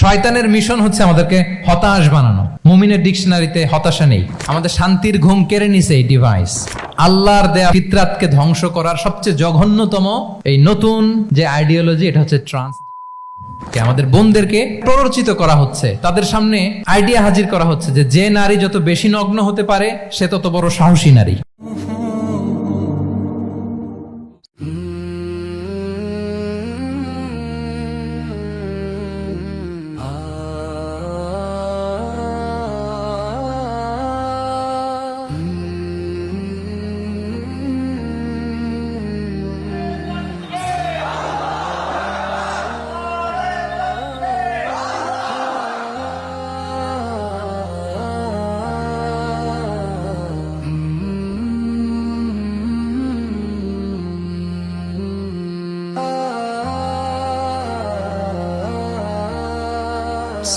শয়তানের মিশন হচ্ছে আমাদেরকে হতাশ বানানো। মুমিনের ডিকশনারিতে হতাশা নেই। আমাদের শান্তির ঘুম কেড়ে নিছে এই ডিভাইস। আল্লাহর দেয়া ফিতরাতকে ধ্বংস করার সবচেয়ে জঘন্যতম এই নতুন যে আইডিওলজি, এটা হচ্ছে ট্রান্স। আমাদের বোনদেরকে প্ররোচিত করা হচ্ছে, তাদের সামনে আইডিয়া হাজির করা হচ্ছে যে নারী যত বেশি নগ্ন হতে পারে সে তত বড় সাহসী নারী।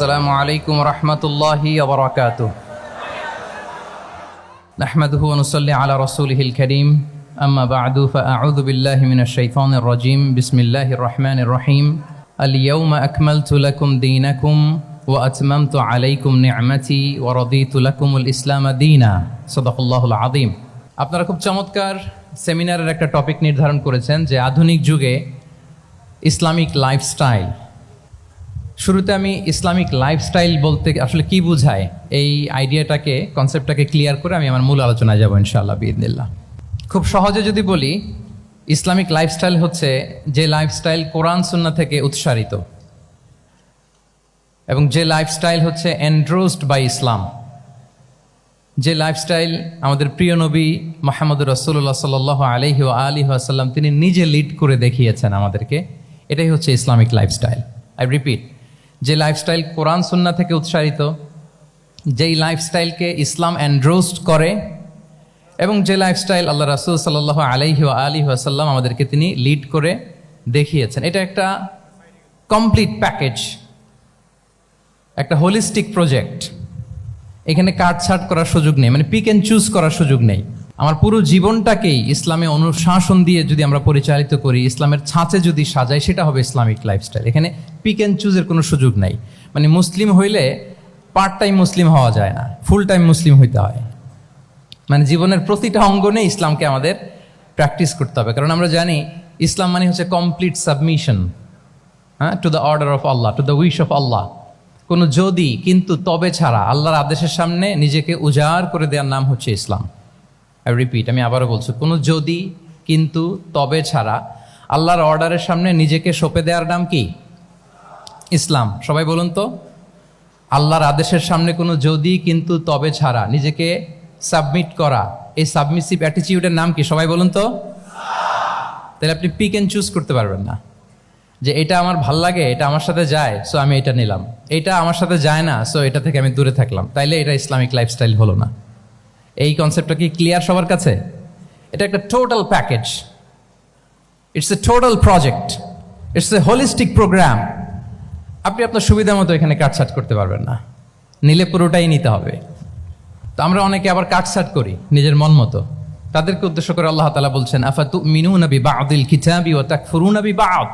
আসসালামু আলাইকুম রহমতুল্লাহি ওয়া বারাকাতুহু। নাহমাদুহু ওয়া নুসাল্লি আলা রাসূলিহিল কারীম, আম্মা বা'দু, ফাআউযু বিল্লাহি মিনাশ শাইতানির রাজীম। বিসমিল্লাহির রহমানির রহিম। আল ইয়াওমা আকমালতু লাকুম দীনাকুম ওয়া আতমামতু আলাইকুম নি'মাতি ওয়া রাদিতু লাকুমুল ইসলাম দীনা। সাদাকাল্লাহুল আযীম। আপনারা খুব চমৎকার সেমিনারের একটা টপিক নির্ধারণ করেছেন যে আধুনিক যুগে ইসলামিক লাইফস্টাইল। শুরুতে আমি ইসলামিক লাইফস্টাইল বলতে আসলে কি বোঝায় এই আইডিয়াটাকে, কনসেপ্টটাকে ক্লিয়ার করে আমি আমার মূল আলোচনায় যাব ইনশাআল্লাহ বিইذনিল্লাহ। খুব সহজে যদি বলি, ইসলামিক লাইফস্টাইল হচ্ছে যে লাইফস্টাইল কোরআন সুন্নাহ থেকে উৎসারিত এবং যে লাইফস্টাইল হচ্ছে এন্ডোর্সড বাই ইসলাম, যে লাইফস্টাইল আমাদের প্রিয় নবী মুহাম্মদ রাসূলুল্লাহ সাল্লাল্লাহু আলাইহি ওয়া আলিহি ওয়াসাল্লাম তিনি নিজে লিড করে দেখিয়েছেন আমাদেরকে। এটাই হচ্ছে ইসলামিক লাইফস্টাইল। আই রিপিট, যে লাইফস্টাইল কোরআন সুন্নাহ থেকে উৎসারিত, যেই লাইফস্টাইলকে ইসলাম এন্ডোর্সড করে এবং যে লাইফস্টাইল আল্লাহ রাসূল সাল্লাল্লাহু আলাইহি ওয়া আলিহি ওয়াসাল্লাম আমাদেরকে তিনি লিড করে দেখিয়েছেন। এটা একটা কমপ্লিট প্যাকেজ, একটা হোলিস্টিক প্রজেক্ট। এখানে কাটছাট করার সুযোগ নেই, মানে পিক অ্যান্ড চুজ করার সুযোগ নেই। আমার পুরো জীবনটাকেই ইসলামে অনুশাসন দিয়ে যদি আমরা পরিচালিত করি, ইসলামের ছাঁচে যদি সাজাই, সেটা হবে ইসলামিক লাইফস্টাইল। এখানে পিক অ্যান্ড চুজের কোনো সুযোগ নাই। মানে মুসলিম হইলে পার্ট টাইম মুসলিম হওয়া যায় না, ফুল টাইম মুসলিম হইতে হয়। মানে জীবনের প্রতিটা অঙ্গনে ইসলামকে আমাদের প্র্যাকটিস করতে হবে, কারণ আমরা জানি ইসলাম মানে হচ্ছে কমপ্লিট সাবমিশন, হ্যাঁ, to the order of Allah, to the wish of Allah. কোনো যদি কিন্তু তবে ছাড়া আল্লাহর আদেশের সামনে নিজেকে উজাড় করে দেওয়ার নাম হচ্ছে ইসলাম। আই রিপিট, আমি আবারও বলছি, কোনো যদি কিন্তু তবে ছাড়া আল্লাহর অর্ডারের সামনে নিজেকে সঁপে দেওয়ার নাম কি? ইসলাম। সবাই বলুন তো, আল্লাহর আদেশের সামনে কোনো যদি কিন্তু তবে ছাড়া নিজেকে সাবমিট করা, এই সাবমিসিভ অ্যাটিটিউডের নাম কি? সবাই বলুন তো। তাহলে আপনি পিক অ্যান্ড চুজ করতে পারবেন না যে এটা আমার ভাল লাগে, এটা আমার সাথে যায়, সো আমি এটা নিলাম, এটা আমার সাথে যায় না, সো এটা থেকে আমি দূরে থাকলাম। তাইলে এটা ইসলামিক লাইফস্টাইল হলো না। এই কনসেপ্টটা কি ক্লিয়ার সবার কাছে? এটা একটা total package, it's a total project, it's a holistic program. আপনি আপনার সুবিধা মতো এখানে কাটছাট করতে পারবেন না, নিলে পুরোটাই নিতে হবে। তো আমরা অনেকে আবার কাটছাট করি নিজের মন মতো। তাদেরকে উদ্দেশ্য করে আল্লাহ তাআলা বলছেন, আফাতুমিনুনা বিবা'দিল কিতাবি ওয়া তাকফুরুনা বিবা'দ।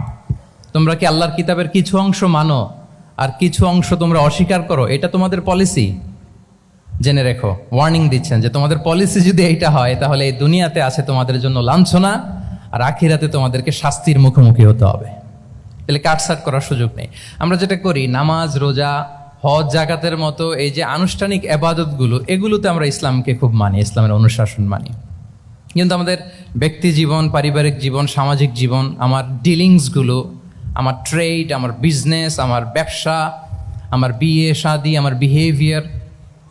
তোমরা কি আল্লাহর কিতাবের কিছু অংশ মানো আর কিছু অংশ তোমরা অস্বীকার করো? এটা তোমাদের পলিসি। জেনে রেখো, ওয়ার্নিং দিচ্ছেন যে তোমাদের পলিসি যদি এইটা হয়, তাহলে এই দুনিয়াতে আছে তোমাদের জন্য লাঞ্ছনা, আর আখিরাতে তোমাদেরকে শাস্তির মুখোমুখি হতে হবে। তাহলে কাটছাট করার সুযোগ নেই। আমরা যেটা করি, নামাজ, রোজা, হজ, জাকাতের মতো এই যে আনুষ্ঠানিক ইবাদতগুলো, এগুলোতে আমরা ইসলামকে খুব মানি, ইসলামের অনুশাসন মানি। কিন্তু আমাদের ব্যক্তি জীবন, পারিবারিক জীবন, সামাজিক জীবন, আমার ডিলিংসগুলো, আমার ট্রেড, আমার বিজনেস, আমার ব্যবসা, আমার বিয়ে শাদী, আমার বিহেভিয়ার,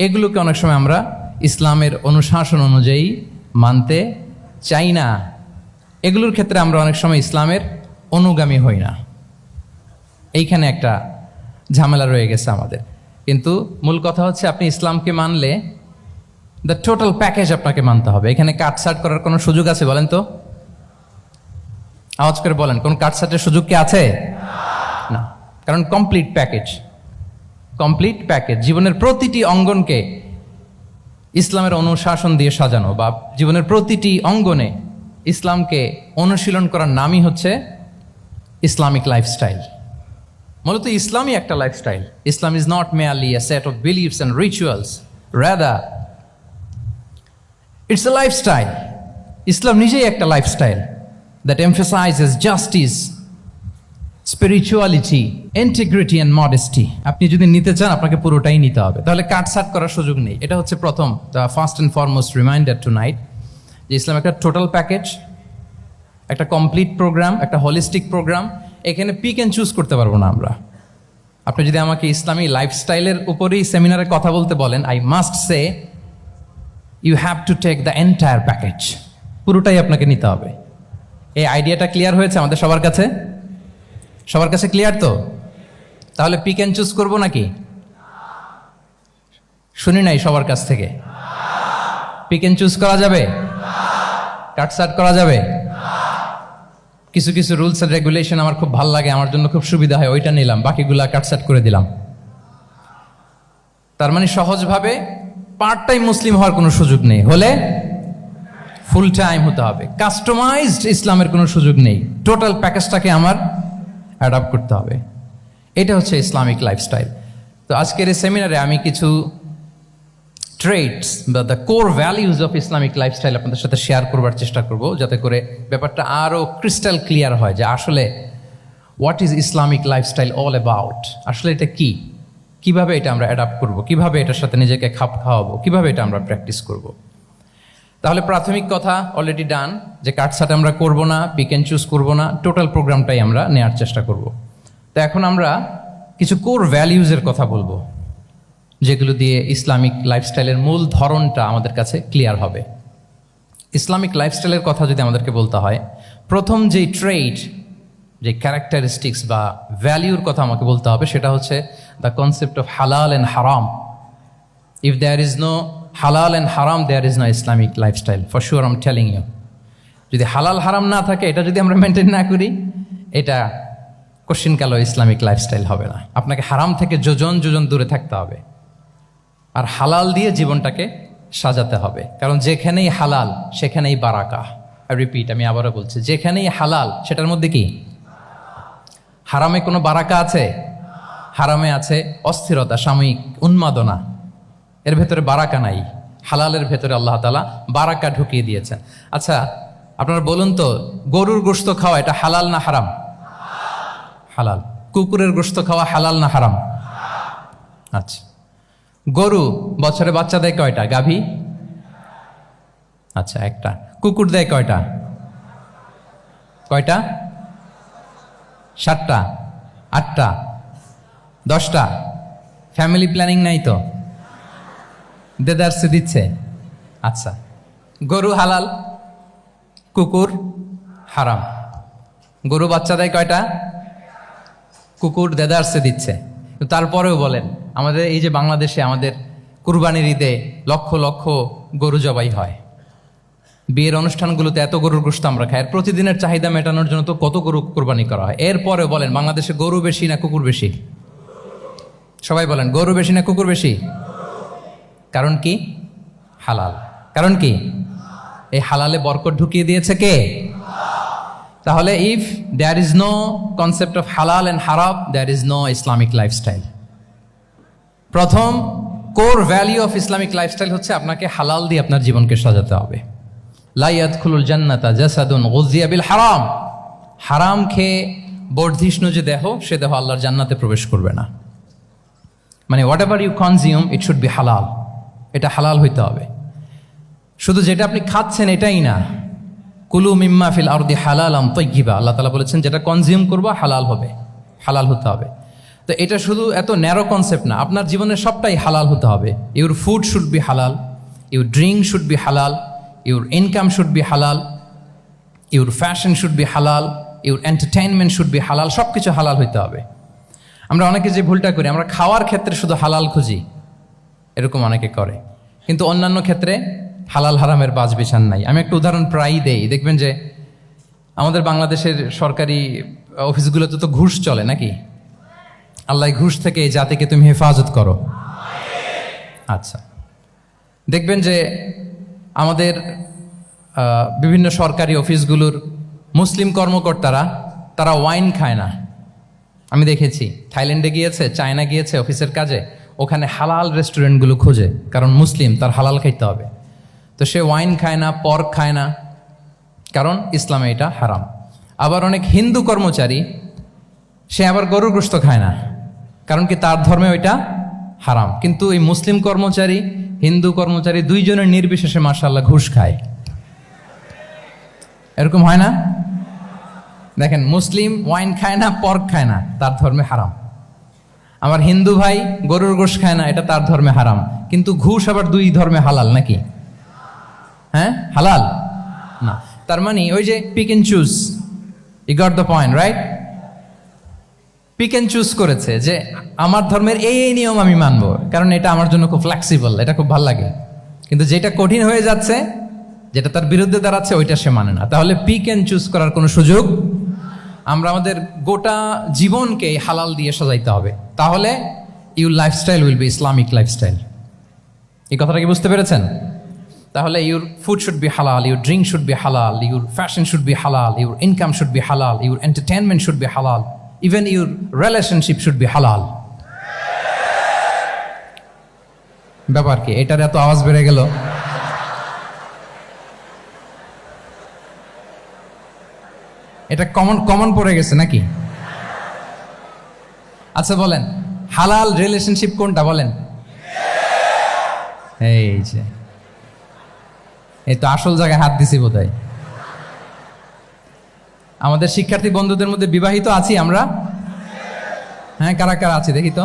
এগুলোকে অনেক সময় আমরা ইসলামের অনুশাসন অনুযায়ী মানতে চাই না। এগুলোর ক্ষেত্রে আমরা অনেক সময় ইসলামের অনুগামী হই না। এইখানে একটা ঝামেলা রয়ে গেছে আমাদের। কিন্তু মূল কথা হচ্ছে, আপনি ইসলামকে মানলে দ্য টোটাল প্যাকেজ আপনাকে মানতে হবে। এখানে কাটছাট করার কোনো সুযোগ আছে বলেন তো? আওয়াজ করে বলেন, কোন কাটছাটের সুযোগ কি আছে? না, কারণ কমপ্লিট প্যাকেজ, কমপ্লিট প্যাকেজ। জীবনের প্রতিটি অঙ্গনকে ইসলামের অনুশাসন দিয়ে সাজানো, বা জীবনের প্রতিটি অঙ্গনে ইসলামকে অনুশীলন করার নামই হচ্ছে ইসলামিক লাইফস্টাইল। মূলত ইসলামই একটা lifestyle. Islam is not merely a set of beliefs and rituals, rather it's a lifestyle. ইসলাম নিজেই একটা lifestyle that emphasizes justice, spirituality, integrity and modesty. আপনি যদি নিতে চান আপনাকে পুরোটাই নিতে হবে, তাহলে কাটছাট করার সুযোগ নেই। এটা হচ্ছে প্রথম, the first and foremost reminder tonight, যে ইসলাম একটা টোটাল প্যাকেজ, একটা কমপ্লিট প্রোগ্রাম, একটা হোলিস্টিক প্রোগ্রাম। এখানে পিক অ্যান্ড চুজ করতে পারবো না আমরা। আপনি যদি আমাকে ইসলামী লাইফস্টাইলের উপরেই সেমিনারে কথা বলতে বলেন, I must say you have to take the entire package, পুরোটাই আপনাকে নিতে হবে। এই আইডিয়াটা ক্লিয়ার হয়েছে আমাদের সবার কাছে? সবার কাছে ক্লিয়ার তো? তাহলে পিক অ্যান্ড চুজ করবো নাকি? শুনি নাই সবার কাছ থেকে। পিক অ্যান্ড চুজ করা যাবে? কাটছাট করা যাবে? কিছু কিছু রুলস এন্ড রেগুলেশন আমার খুব ভালো লাগে, আমার জন্য খুব সুবিধা হয়, ওইটা নিলাম, বাকিগুলা কাটছাট করে দিলাম। তার মানে সহজভাবে পার্ট টাইম মুসলিম হওয়ার কোনো সুযোগ নেই, হলে ফুল টাইম হতে হবে। কাস্টমাইজড ইসলামের কোনো সুযোগ নেই, টোটাল প্যাকেজটাকে আমার অ্যাডাপ্ট করতে হবে। এটা হচ্ছে ইসলামিক লাইফস্টাইল। তো আজকের এই সেমিনারে আমি কিছু ট্রেটস বা the core values of Islamic lifestyle আপনাদের সাথে শেয়ার করবার চেষ্টা করব, যাতে করে ব্যাপারটা আরও ক্রিস্টাল ক্লিয়ার হয় যে আসলে what is Islamic lifestyle all about. আসলে এটা কি, কিভাবে এটা আমরা অ্যাডাপ্ট করব, কিভাবে এটার সাথে নিজেকে খাপ খাওয়াবো, কিভাবে এটা আমরা প্র্যাকটিস করব। তাহলে প্রাথমিক কথা অলরেডি ডান, যে কাটছাট আমরা করব না, পিক অ্যান্ড চুজ করবো না, টোটাল প্রোগ্রামটাই আমরা নেওয়ার চেষ্টা করব। তো এখন আমরা কিছু কোর ভ্যালিউজের কথা বলবো, যেগুলো দিয়ে ইসলামিক লাইফস্টাইলের মূল ধরনটা আমাদের কাছে ক্লিয়ার হবে। ইসলামিক লাইফস্টাইলের কথা যদি আমাদেরকে বলতে হয়, প্রথম যেই ট্রেট, যে ক্যারেক্টারিস্টিক্স বা ভ্যালিউর কথা আমাকে বলতে হবে, সেটা হচ্ছে দ্য কনসেপ্ট অফ হালাল অ্যান্ড হারাম। ইফ দেয়ার ইজ নো হালাল অ্যান্ড হারাম, there is no Islamic lifestyle, for sure I am telling you. যদি হালাল হারাম না থাকে, এটা যদি আমরা মেনটেন না করি, এটা কোশ্চিনকালেও ইসলামিক লাইফস্টাইল হবে না। আপনাকে হারাম থেকে যোজন যোজন দূরে থাকতে হবে, আর হালাল দিয়ে জীবনটাকে সাজাতে হবে। কারণ যেখানেই হালাল সেখানেই বারাকা। রিপিট, আমি আবারও বলছি, যেখানেই হালাল সেটার মধ্যে কি? হারামে কোনো বারাকা আছে? হারামে আছে অস্থিরতা, সাময়িক উন্মাদনা, এর ভেতরে বারাকা নাই। হালালের ভেতরে আল্লাহ তাআলা বারাকা ঢুকিয়ে দিয়েছেন। আচ্ছা, আপনারা বলুন তো, গরুর গোশত খাওয়া এটা হালাল না হারাম? হালাল। কুকুরের গোশত খাওয়া হালাল না হারাম? আচ্ছা, গরু বছরে বাচ্চা দেয় কয়টা? গাভী? আচ্ছা, একটা। কুকুর দেয় কয়টা? কয়টা? 7টা, 8টা, 10টা? ফ্যামিলি প্ল্যানিং নাই তো? দেদারসে দিচ্ছে। আচ্ছা, গরু হালাল, কুকুর হারাম। গরু বাচ্চা দেয় কয়টা? কুকুর দেদারসে দিচ্ছে। তারপরেও বলেন, আমাদের এই যে বাংলাদেশে আমাদের কুরবানির ঈদে লক্ষ লক্ষ গরু জবাই হয়, বিয়ের অনুষ্ঠানগুলোতে এত গরুর গোশত আমরা খাই, আর প্রতিদিনের চাহিদা মেটানোর জন্য তো কত গরু কোরবানি করা হয়। এরপরেও বলেন, বাংলাদেশে গরু বেশি না কুকুর বেশি? সবাই বলেন, গরু বেশি না কুকুর বেশি? কারণ কি? হালাল। কারণ কি? এই হালালে বরকত ঢুকিয়ে দিয়েছে কে? তাহলে if there is no concept of হালাল অ্যান্ড হারাম, there is no Islamic lifestyle. প্রথম core value of Islamic lifestyle হচ্ছে আপনাকে হালাল দিয়ে আপনার জীবনকে সাজাতে হবে। লা ইয়াদখুলুল জান্নাতা জাসাদুন গুযিয়া বিল হারাম। হারাম খেয়ে বর্ধিষ্ণু যে দেহ, সে দেহ আল্লাহর জান্নাতে প্রবেশ করবে না। মানে whatever you consume, it should be হালাল। এটা হালাল হইতে হবে। শুধু যেটা আপনি খাচ্ছেন এটাই না, কুলু মিম্মা ফিল আরদি হালালাম তাইয়্যিবা, আল্লাহ তাআলা বলেছেন যেটা কনজিউম করবো হালাল হবে, হালাল হতে হবে। তো এটা শুধু এত ন্যারো কনসেপ্ট না, আপনার জীবনের সবটাই হালাল হতে হবে। ইউর ফুড শুড বি হালাল, ইউর ড্রিঙ্ক শুড বি হালাল, ইউর ইনকাম শুড বি হালাল, ইউর ফ্যাশন শুড বি হালাল, ইউর এন্টারটেইনমেন্ট শুড বি হালাল। সব কিছু হালাল হইতে হবে। আমরা অনেকে যে ভুলটা করি, আমরা খাওয়ার ক্ষেত্রে শুধু হালাল খুঁজি, এরকম অনেকে করে, কিন্তু অন্যান্য ক্ষেত্রে হালাল হারামের বাজ বিছান নাই। আমি একটা উদাহরণ প্রায়ই দেই, দেখবেন যে আমাদের বাংলাদেশের সরকারি অফিসগুলোতে তো ঘুষ চলে নাকি? আল্লাহ ঘুষ থেকে এই জাতিকে তুমি হেফাজত করো। আচ্ছা, দেখবেন যে আমাদের বিভিন্ন সরকারি অফিসগুলোর মুসলিম কর্মকর্তারা, তারা ওয়াইন খায় না। আমি দেখেছি থাইল্যান্ডে গিয়েছে, চায়না গিয়েছে অফিসের কাজে, ওখানে হালাল রেস্টুরেন্টগুলো খোঁজে, কারণ মুসলিম, তার হালাল খাইতে হবে। তো সে ওয়াইন খায় না, পর্ক খায় না, কারণ ইসলামে এটা হারাম। আবার অনেক হিন্দু কর্মচারী, সে আবার গরুর গোশত খায় না, কারণ কি তার ধর্মে ওইটা হারাম। কিন্তু এই মুসলিম কর্মচারী, হিন্দু কর্মচারী দুইজনের নির্বিশেষে মাশাআল্লাহ ঘুষ খায়। এরকম হয় না? দেখেন, মুসলিম ওয়াইন খায় না, পর্ক খায় না, তার ধর্মে হারাম। আমার হিন্দু ভাই গরুর গোশত খায় না, এটা তার ধর্মে হারাম। কিন্তু ঘুষ আবার দুই ধর্মে হালাল নাকি? হ্যাঁ, হালাল না। তার মানে ওই যে pick and choose, you got the point, right? Pick and choose করেছে যে আমার ধর্মের এই নিয়ম আমি মানবো, কারণ এটা আমার জন্য খুব ফ্লেক্সিবল, এটা খুব ভালো লাগে। কিন্তু যেটা কঠিন হয়ে যাচ্ছে, যেটা তার বিরুদ্ধে দাঁড়াচ্ছে, ওইটা সে মানে না। তাহলে পিক এন্ড চুজ করার কোনো সুযোগ, আমরা আমাদের গোটা জীবনকে হালাল দিয়ে সাজাইতে হবে। তাহলে your lifestyle will be Islamic lifestyle. এই কথাটা কি বুঝতে পেরেছেন? তাহলে ইউর ফুড শুড বি হালাল, ইউর ড্রিঙ্ক শুড বি হালাল, ইউর ফ্যাশন শুড বি হালাল, ইউর ইনকাম শুড বি হালাল, ইউর এন্টারটেনমেন্ট শুড বি হালাল, even your relationship should be হালাল। ব্যাপার কি? এটার এত আওয়াজ বেড়ে গেল। এটা কমন পড়ে গেছে নাকি? আচ্ছা বলেন, হালাল রিলেশনশিপ কোনটা বলেন? এই যে, এই তো আসল জায়গায় হাত দিছি বোধহয়। আমাদের শিক্ষার্থী বন্ধুদের মধ্যে বিবাহিত আছি আমরা? হ্যাঁ, কারা কারা আছি দেখি তো।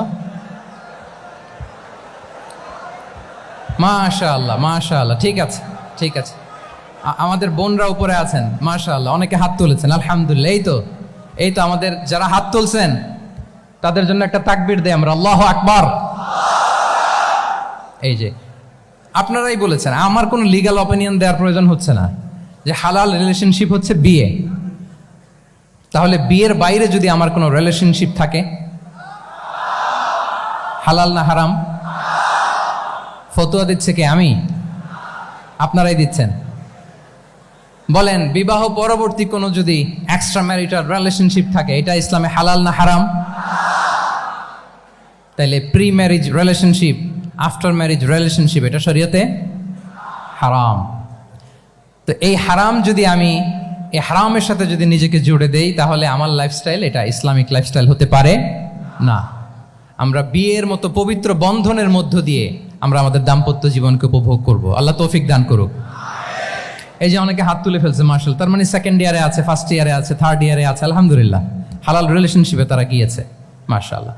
মাশাআল্লাহ, মাশাআল্লাহ, ঠিক আছে, ঠিক আছে। আমাদের বোনরা উপরে আছেন, মাশাআল্লাহ, অনেকে হাত তুলেছেন, আলহামদুলিল্লাহ। এই তো আমাদের যারা হাত তুলছেন তাদের জন্য একটা তাকবীর দেই আমরা, আল্লাহু আকবার। এই যে আপনারাই বলেছেন, আমার কোনো লিগ্যাল অপিনিয়ন দেওয়ার প্রয়োজন হচ্ছে না, যে হালাল রিলেশনশিপ হচ্ছে বিয়ে। তাহলে বিয়ের বাইরে যদি আমার কোনো রিলেশনশিপ থাকে, হালাল না হারাম? ফতোয়া দিচ্ছে কে? আমি? আপনারাই দিচ্ছেন। বলেন, বিবাহ পরবর্তী কোনো যদি এক্সট্রা ম্যারিটাল রিলেশনশিপ থাকে, এটা ইসলামে হালাল না হারাম? তাইলে pre marriage relationship, after marriage relationship, এটা শরীয়তে হারাম। তো এই হারাম যদি আমি এই হারামের সাথে যদি নিজেকে জুড়ে দেই, তাহলে আমার লাইফস্টাইল এটা ইসলামিক লাইফস্টাইল হতে পারে না। আমরা বিয়ের মতো পবিত্র বন্ধনের মধ্য দিয়ে আমরা আমাদের দাম্পত্য জীবনকে উপভোগ করব। আল্লাহ তৌফিক দান করুক। এই যে অনেকে হাত তুলে ফেলছে, মার্শাল, তার মানে সেকেন্ড ইয়ারে আছে, ফার্স্ট ইয়ারে আছে, থার্ড ইয়ারে আছে, আলহামদুলিল্লাহ, হালাল রিলেশনশিপে তারা গিয়েছে, মাশাআল্লাহ।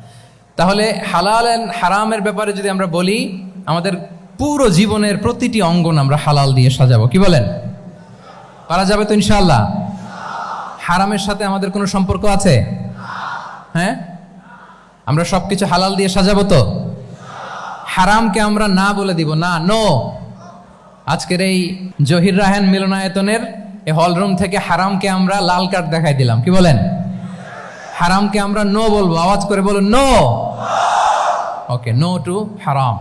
তাহলে হালাল এন্ড হারামের ব্যাপারে যদি আমরা বলি, আমাদের পুরো জীবনের প্রতিটি অঙ্গন আমরা হালাল দিয়ে সাজাবো। কি বলেন? পারা যাবে তো ইনশাআল্লাহ? হারামের সাথে আমাদের কোনো সম্পর্ক আছে? হ্যাঁ, আমরা সবকিছু হালাল দিয়ে সাজাবো তো? হারামকে আমরা না বলে দিব, না, নো। আজকের এই জহির রায়হান মিলনায়তনের এই হলরুম থেকে হারামকে আমরা লাল কার্ড দেখাই দিলাম। কি বলেন? হারামকে আমরা নো বলবো, আওয়াজ করে বলুন, নো। ওকে, নো টু হারাম।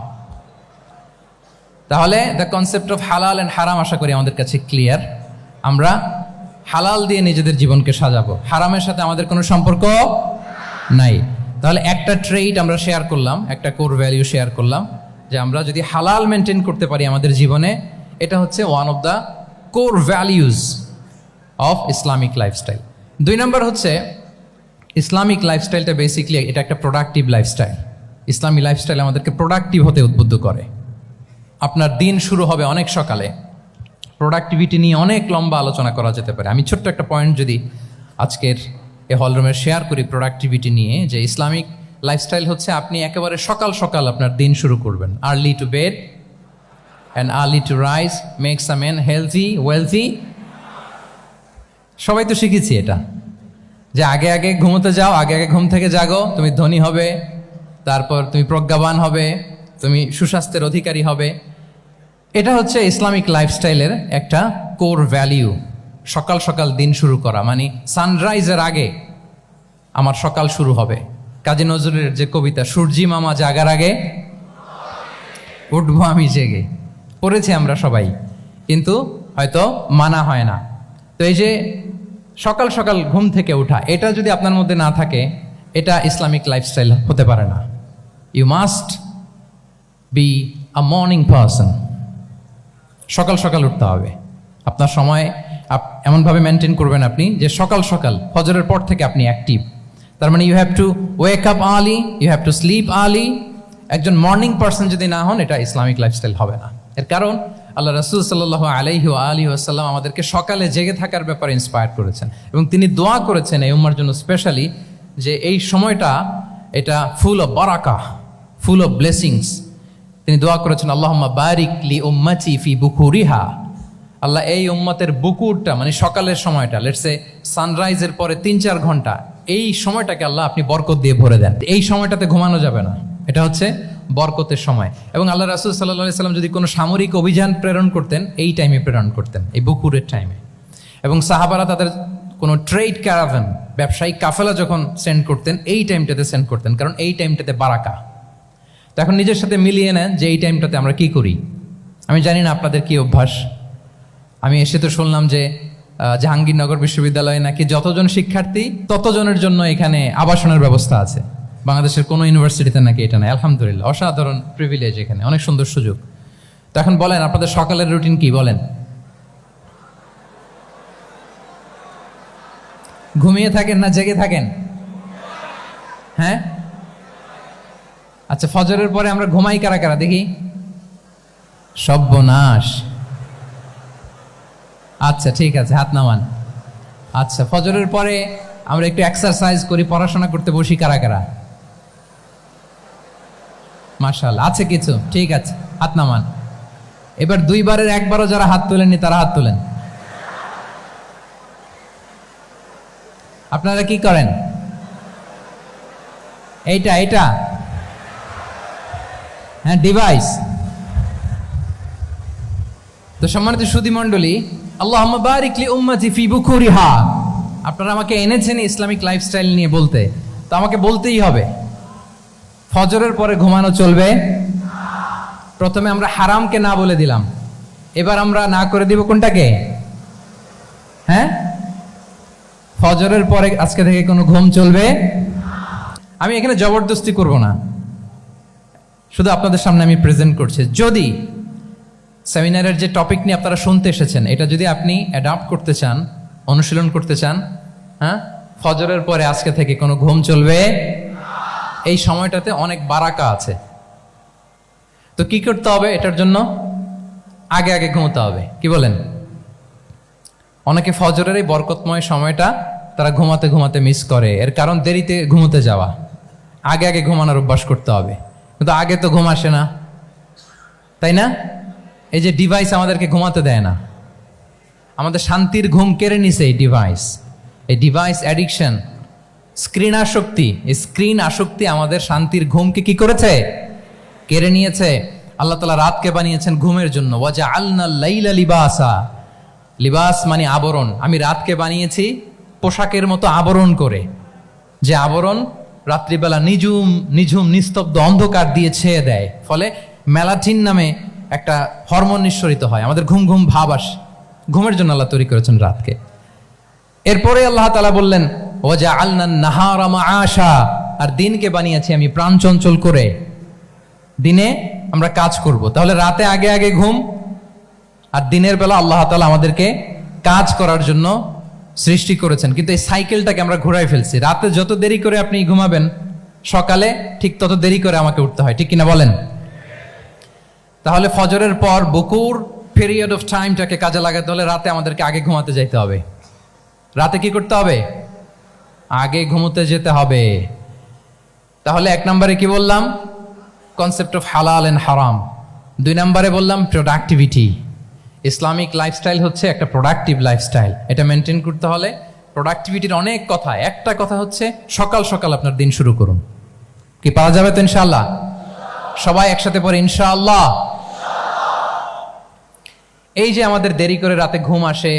তাহলে দ্য কনসেপ্ট অফ হালাল এন্ড হারাম আশা করি আমাদের কাছে ক্লিয়ার। আমরা হালাল দিয়ে নিজেদের জীবনকে সাজাবো, হারামের সাথে আমাদের কোনো সম্পর্ক নাই। তাহলে একটা ট্রেইট আমরা শেয়ার করলাম, একটা কোর ভ্যালিউ শেয়ার করলাম, যে আমরা যদি হালাল মেনটেন করতে পারি আমাদের জীবনে, এটা হচ্ছে one of the core values of Islamic lifestyle. 2 নম্বর হচ্ছে, ইসলামিক লাইফস্টাইলটা বেসিকলি এটা একটা প্রোডাক্টিভ লাইফস্টাইল। ইসলামিক লাইফস্টাইল আমাদেরকে প্রোডাক্টিভ হতে উদ্বুদ্ধ করে। আপনার দিন শুরু হবে অনেক সকালে, প্রোডাক্টিভিটি নিয়ে অনেক লম্বা আলোচনা করা যেতে পারে। আমি ছোট্ট একটা পয়েন্ট যদি আজকের এই হলরুমে শেয়ার করি প্রোডাক্টিভিটি নিয়ে, যে ইসলামিক লাইফস্টাইল হচ্ছে আপনি একেবারে সকাল সকাল আপনার দিন শুরু করবেন। Early to bed and early to rise makes a man healthy wealthy. সবাই তো শিখেছি এটা, যে আগে আগে ঘুমোতে যাও, আগে আগে ঘুম থেকে জাগো, তুমি ধনী হবে, তারপর তুমি প্রজ্ঞাবান হবে, তুমি সুস্বাস্থ্যের অধিকারী হবে। এটা হচ্ছে ইসলামিক লাইফস্টাইলের একটা কোর ভ্যালিউ। সকাল সকাল দিন শুরু করা, মানে সানরাইজের আগে আমার সকাল শুরু হবে। কাজী নজরুলের যে কবিতা, সূর্যি মামা জাগার আগে উঠবো আমি জেগে, পড়েছি আমরা সবাই, কিন্তু হয়তো মানা হয় না। তো এই যে সকাল সকাল ঘুম থেকে ওঠা, এটা যদি আপনার মধ্যে না থাকে, এটা ইসলামিক লাইফস্টাইল হতে পারে না। You must be a morning person. সকাল সকাল উঠতে হবে। আপনার সময় এমনভাবে মেনটেন করবেন আপনি যে সকাল সকাল ফজরের পর থেকে আপনি অ্যাক্টিভ। তার মানে you have to wake up early, you have to sleep early. একজন মর্নিং পারসন যদি না হন, এটা ইসলামিক লাইফস্টাইল হবে না। এর কারণ আল্লাহ রাসূল সাল্লাল্লাহু আলাইহি ওয়া আলিহি ওয়াসাল্লাম আমাদেরকে সকালে জেগে থাকার ব্যাপারে ইন্সপায়ার করেছেন এবং তিনি দোয়া করেছেন এই উম্মার জন্য স্পেশালি, যে এই সময়টা এটা ফুল অফ বারাকা, ফুল অফ ব্লেসিংস। তিনি দোয়া করেছেন আল্লাহুম্মা বারিক লি উম্মতি ফি বুকুরিহা। আল্লাহ এই উম্মতের বুকুরটা মানে সকালের সময়টা, লেটস সে সানরাইজের পরে 3-4 ঘন্টা, এই সময়টাকে আল্লাহ আপনি বরকত দিয়ে ভরে দেন। এই সময়টাতে ঘুমানো যাবে না, এটা হচ্ছে বরকতের সময়। এবং আল্লাহ রাসূল সাল্লাল্লাহু আলাইহি সাল্লাম যদি কোনো সামরিক অভিযান প্রেরণ করতেন, এই টাইমে প্রেরণ করতেন, এই বুকুরের টাইমে। এবং সাহাবারা তাদের কোনো ট্রেড ক্যারাভান, ব্যবসায়িক কাফেলা যখন সেন্ড করতেন, এই টাইমটাতে সেন্ড করতেন, কারণ এই টাইমটাতে বারাকা। তো এখন নিজের সাথে মিলিয়ে নেন যে এই টাইমটাতে আমরা কি করি। আমি জানি না আপনাদের কি অভ্যাস। আমি এসে তো শুনলাম যে জাহাঙ্গীরনগর বিশ্ববিদ্যালয়ে নাকি যতজন শিক্ষার্থী ততজনের জন্য এখানে আবাসনের ব্যবস্থা আছে। বাংলাদেশের কোনো ইউনিভার্সিটিতে নাকি এটা নাই। আলহামদুলিল্লাহ, অসাধারণ প্রিভিলেজ, এখানে অনেক সুন্দর সুযোগ। তো এখন বলেন আপনাদের সকালের রুটিন কি বলেন? ঘুমিয়ে থাকেন না জেগে থাকেন? হ্যাঁ, আচ্ছা, ফজরের পরে আমরা ঘুমাই কারা কারা দেখি? সর্বনাশ। আচ্ছা ঠিক আছে, হাত নামান। আচ্ছা, ফজরের পরে আমরা একটু এক্সারসাইজ করি, পড়াশোনা করতে বসি কারা কারা? মাশাআল্লাহ, আছে কিছু, ঠিক আছে, হাত নামান। এবার 2 বারের 1 বারও যারা হাত তোলেননি তারা হাত তোলেন। আপনারা কি করেন? এইটা এইটা হ্যাঁ, ডিভাইস। তো সম্মানিত সুধী মণ্ডলী, আল্লাহুম্মা বারিক লি উম্মতি ফি বুকুরিহা। আপনারা আমাকে এনেছেন ইসলামিক লাইফস্টাইল নিয়ে বলতে, তো আমাকে বলতেই হবে ফজরের পরে ঘুমানো চলবে। প্রথমে আমরা হারামকে না বলে দিলাম, এবার আমরা না করে দিব কোনটাকে? হ্যাঁ, ফজরের পরে আজকে থেকে কোনো ঘুম চলবে। আমি এখানে জবরদস্তি করব না, শুধু আপনাদের সামনে আমি প্রেজেন্ট করছি। যদি সেমিনারের যে টপিক নিয়ে আপনারা শুনতে এসেছেন, এটা যদি আপনি অ্যাডাপ্ট করতে চান, অনুশীলন করতে চান, হ্যাঁ, ফজরের পরে আজকে থেকে কোনো ঘুম চলবে। এই সময়টাতে অনেক বারাকা আছে। তো কি করতে হবে? এটার জন্য আগে আগে ঘুমোতে হবে। কি বলেন? অনেকে ফজরের এই বরকতময় সময়টা তারা ঘুমাতে ঘুমাতে মিস করে। এর কারণ দেরিতে ঘুমোতে যাওয়া। আগে আগে ঘুমানোর অভ্যাস করতে হবে। কিন্তু আগে তো ঘুম আসে না, তাই না? এই যে ডিভাইস আমাদেরকে ঘুমাতে দেয় না, আমাদের শান্তির ঘুম কেড়ে নিছে এই ডিভাইস। এই ডিভাইস অ্যাডিকশন, স্ক্রিন আসক্তি, এই স্ক্রিন আসক্তি আমাদের শান্তির ঘুমকে কি করেছে? কেড়ে নিয়েছে। আল্লাহ তাআলা রাতকে বানিয়েছেন ঘুমের জন্য। ওয়াজআলনাল লাইলা লিবাসা। লিবাস মানে আবরণ। আমি রাতকে বানিয়েছি পোশাকের মতো আবরণ করে, যে আবরণ রাত্রিবেলা নিঝুম নিঝুম নিস্তব্ধ অন্ধকার দিয়ে ছেয়ে দেয়। ফলে মেলাটিন নামে একটা হরমোন নিঃসরিত হয়, আমাদের ঘুম ঘুম ভাব আসে। ঘুমের জন্য আল্লাহ তৈরি করেছেন রাতকে। এরপরে আল্লাহ তাআলা বললেন ওয়াজআলনান নাহারা মাআশা। আর দিনকে বানিয়েছি আমি প্রাণ চঞ্চল করে, দিনে আমরা কাজ করব। তাহলে রাতে আগে আগে ঘুম, আর দিনের বেলা আল্লাহ তাআলা আমাদেরকে কাজ করার জন্য সৃষ্টি করেছেন। কিন্তু এই সাইকেলটাকে আমরা ঘুরাই ফেলছি। রাতে যত দেরি করে আপনি ঘুমাবেন, সকালে ঠিক তত দেরি করে আমাকে উঠতে হয়, ঠিক কিনা বলেন? তাহলে ফজরের পর বকুর পিরিয়ড অফ টাইমটাকে কাজে লাগাতে হলে রাতে আমাদেরকে আগে ঘুমাতে যেতে হবে। রাতে কি করতে হবে? আগে ঘুমোতে যেতে হবে। তাহলে 1 নম্বরে কি বললাম? কনসেপ্ট অফ হালাল এন্ড হারাম। 2 নম্বরে বললাম প্রোডাক্টিভিটি। ইসলামিক লাইফস্টাইল হচ্ছে একটা প্রোডাক্টিভ লাইফস্টাইল। এটা মেনটেন করতে হলে প্রোডাক্টিভিটির অনেক কথা। একটা কথা হচ্ছে সকাল সকাল আপনার দিন শুরু করুন। কি পাওয়া যাবে তো ইনশাআল্লাহ? সবাই একসাথে পড়ে ইনশাআল্লাহ। এই যে আমাদের দেরি করে রাতে ঘুম আসে,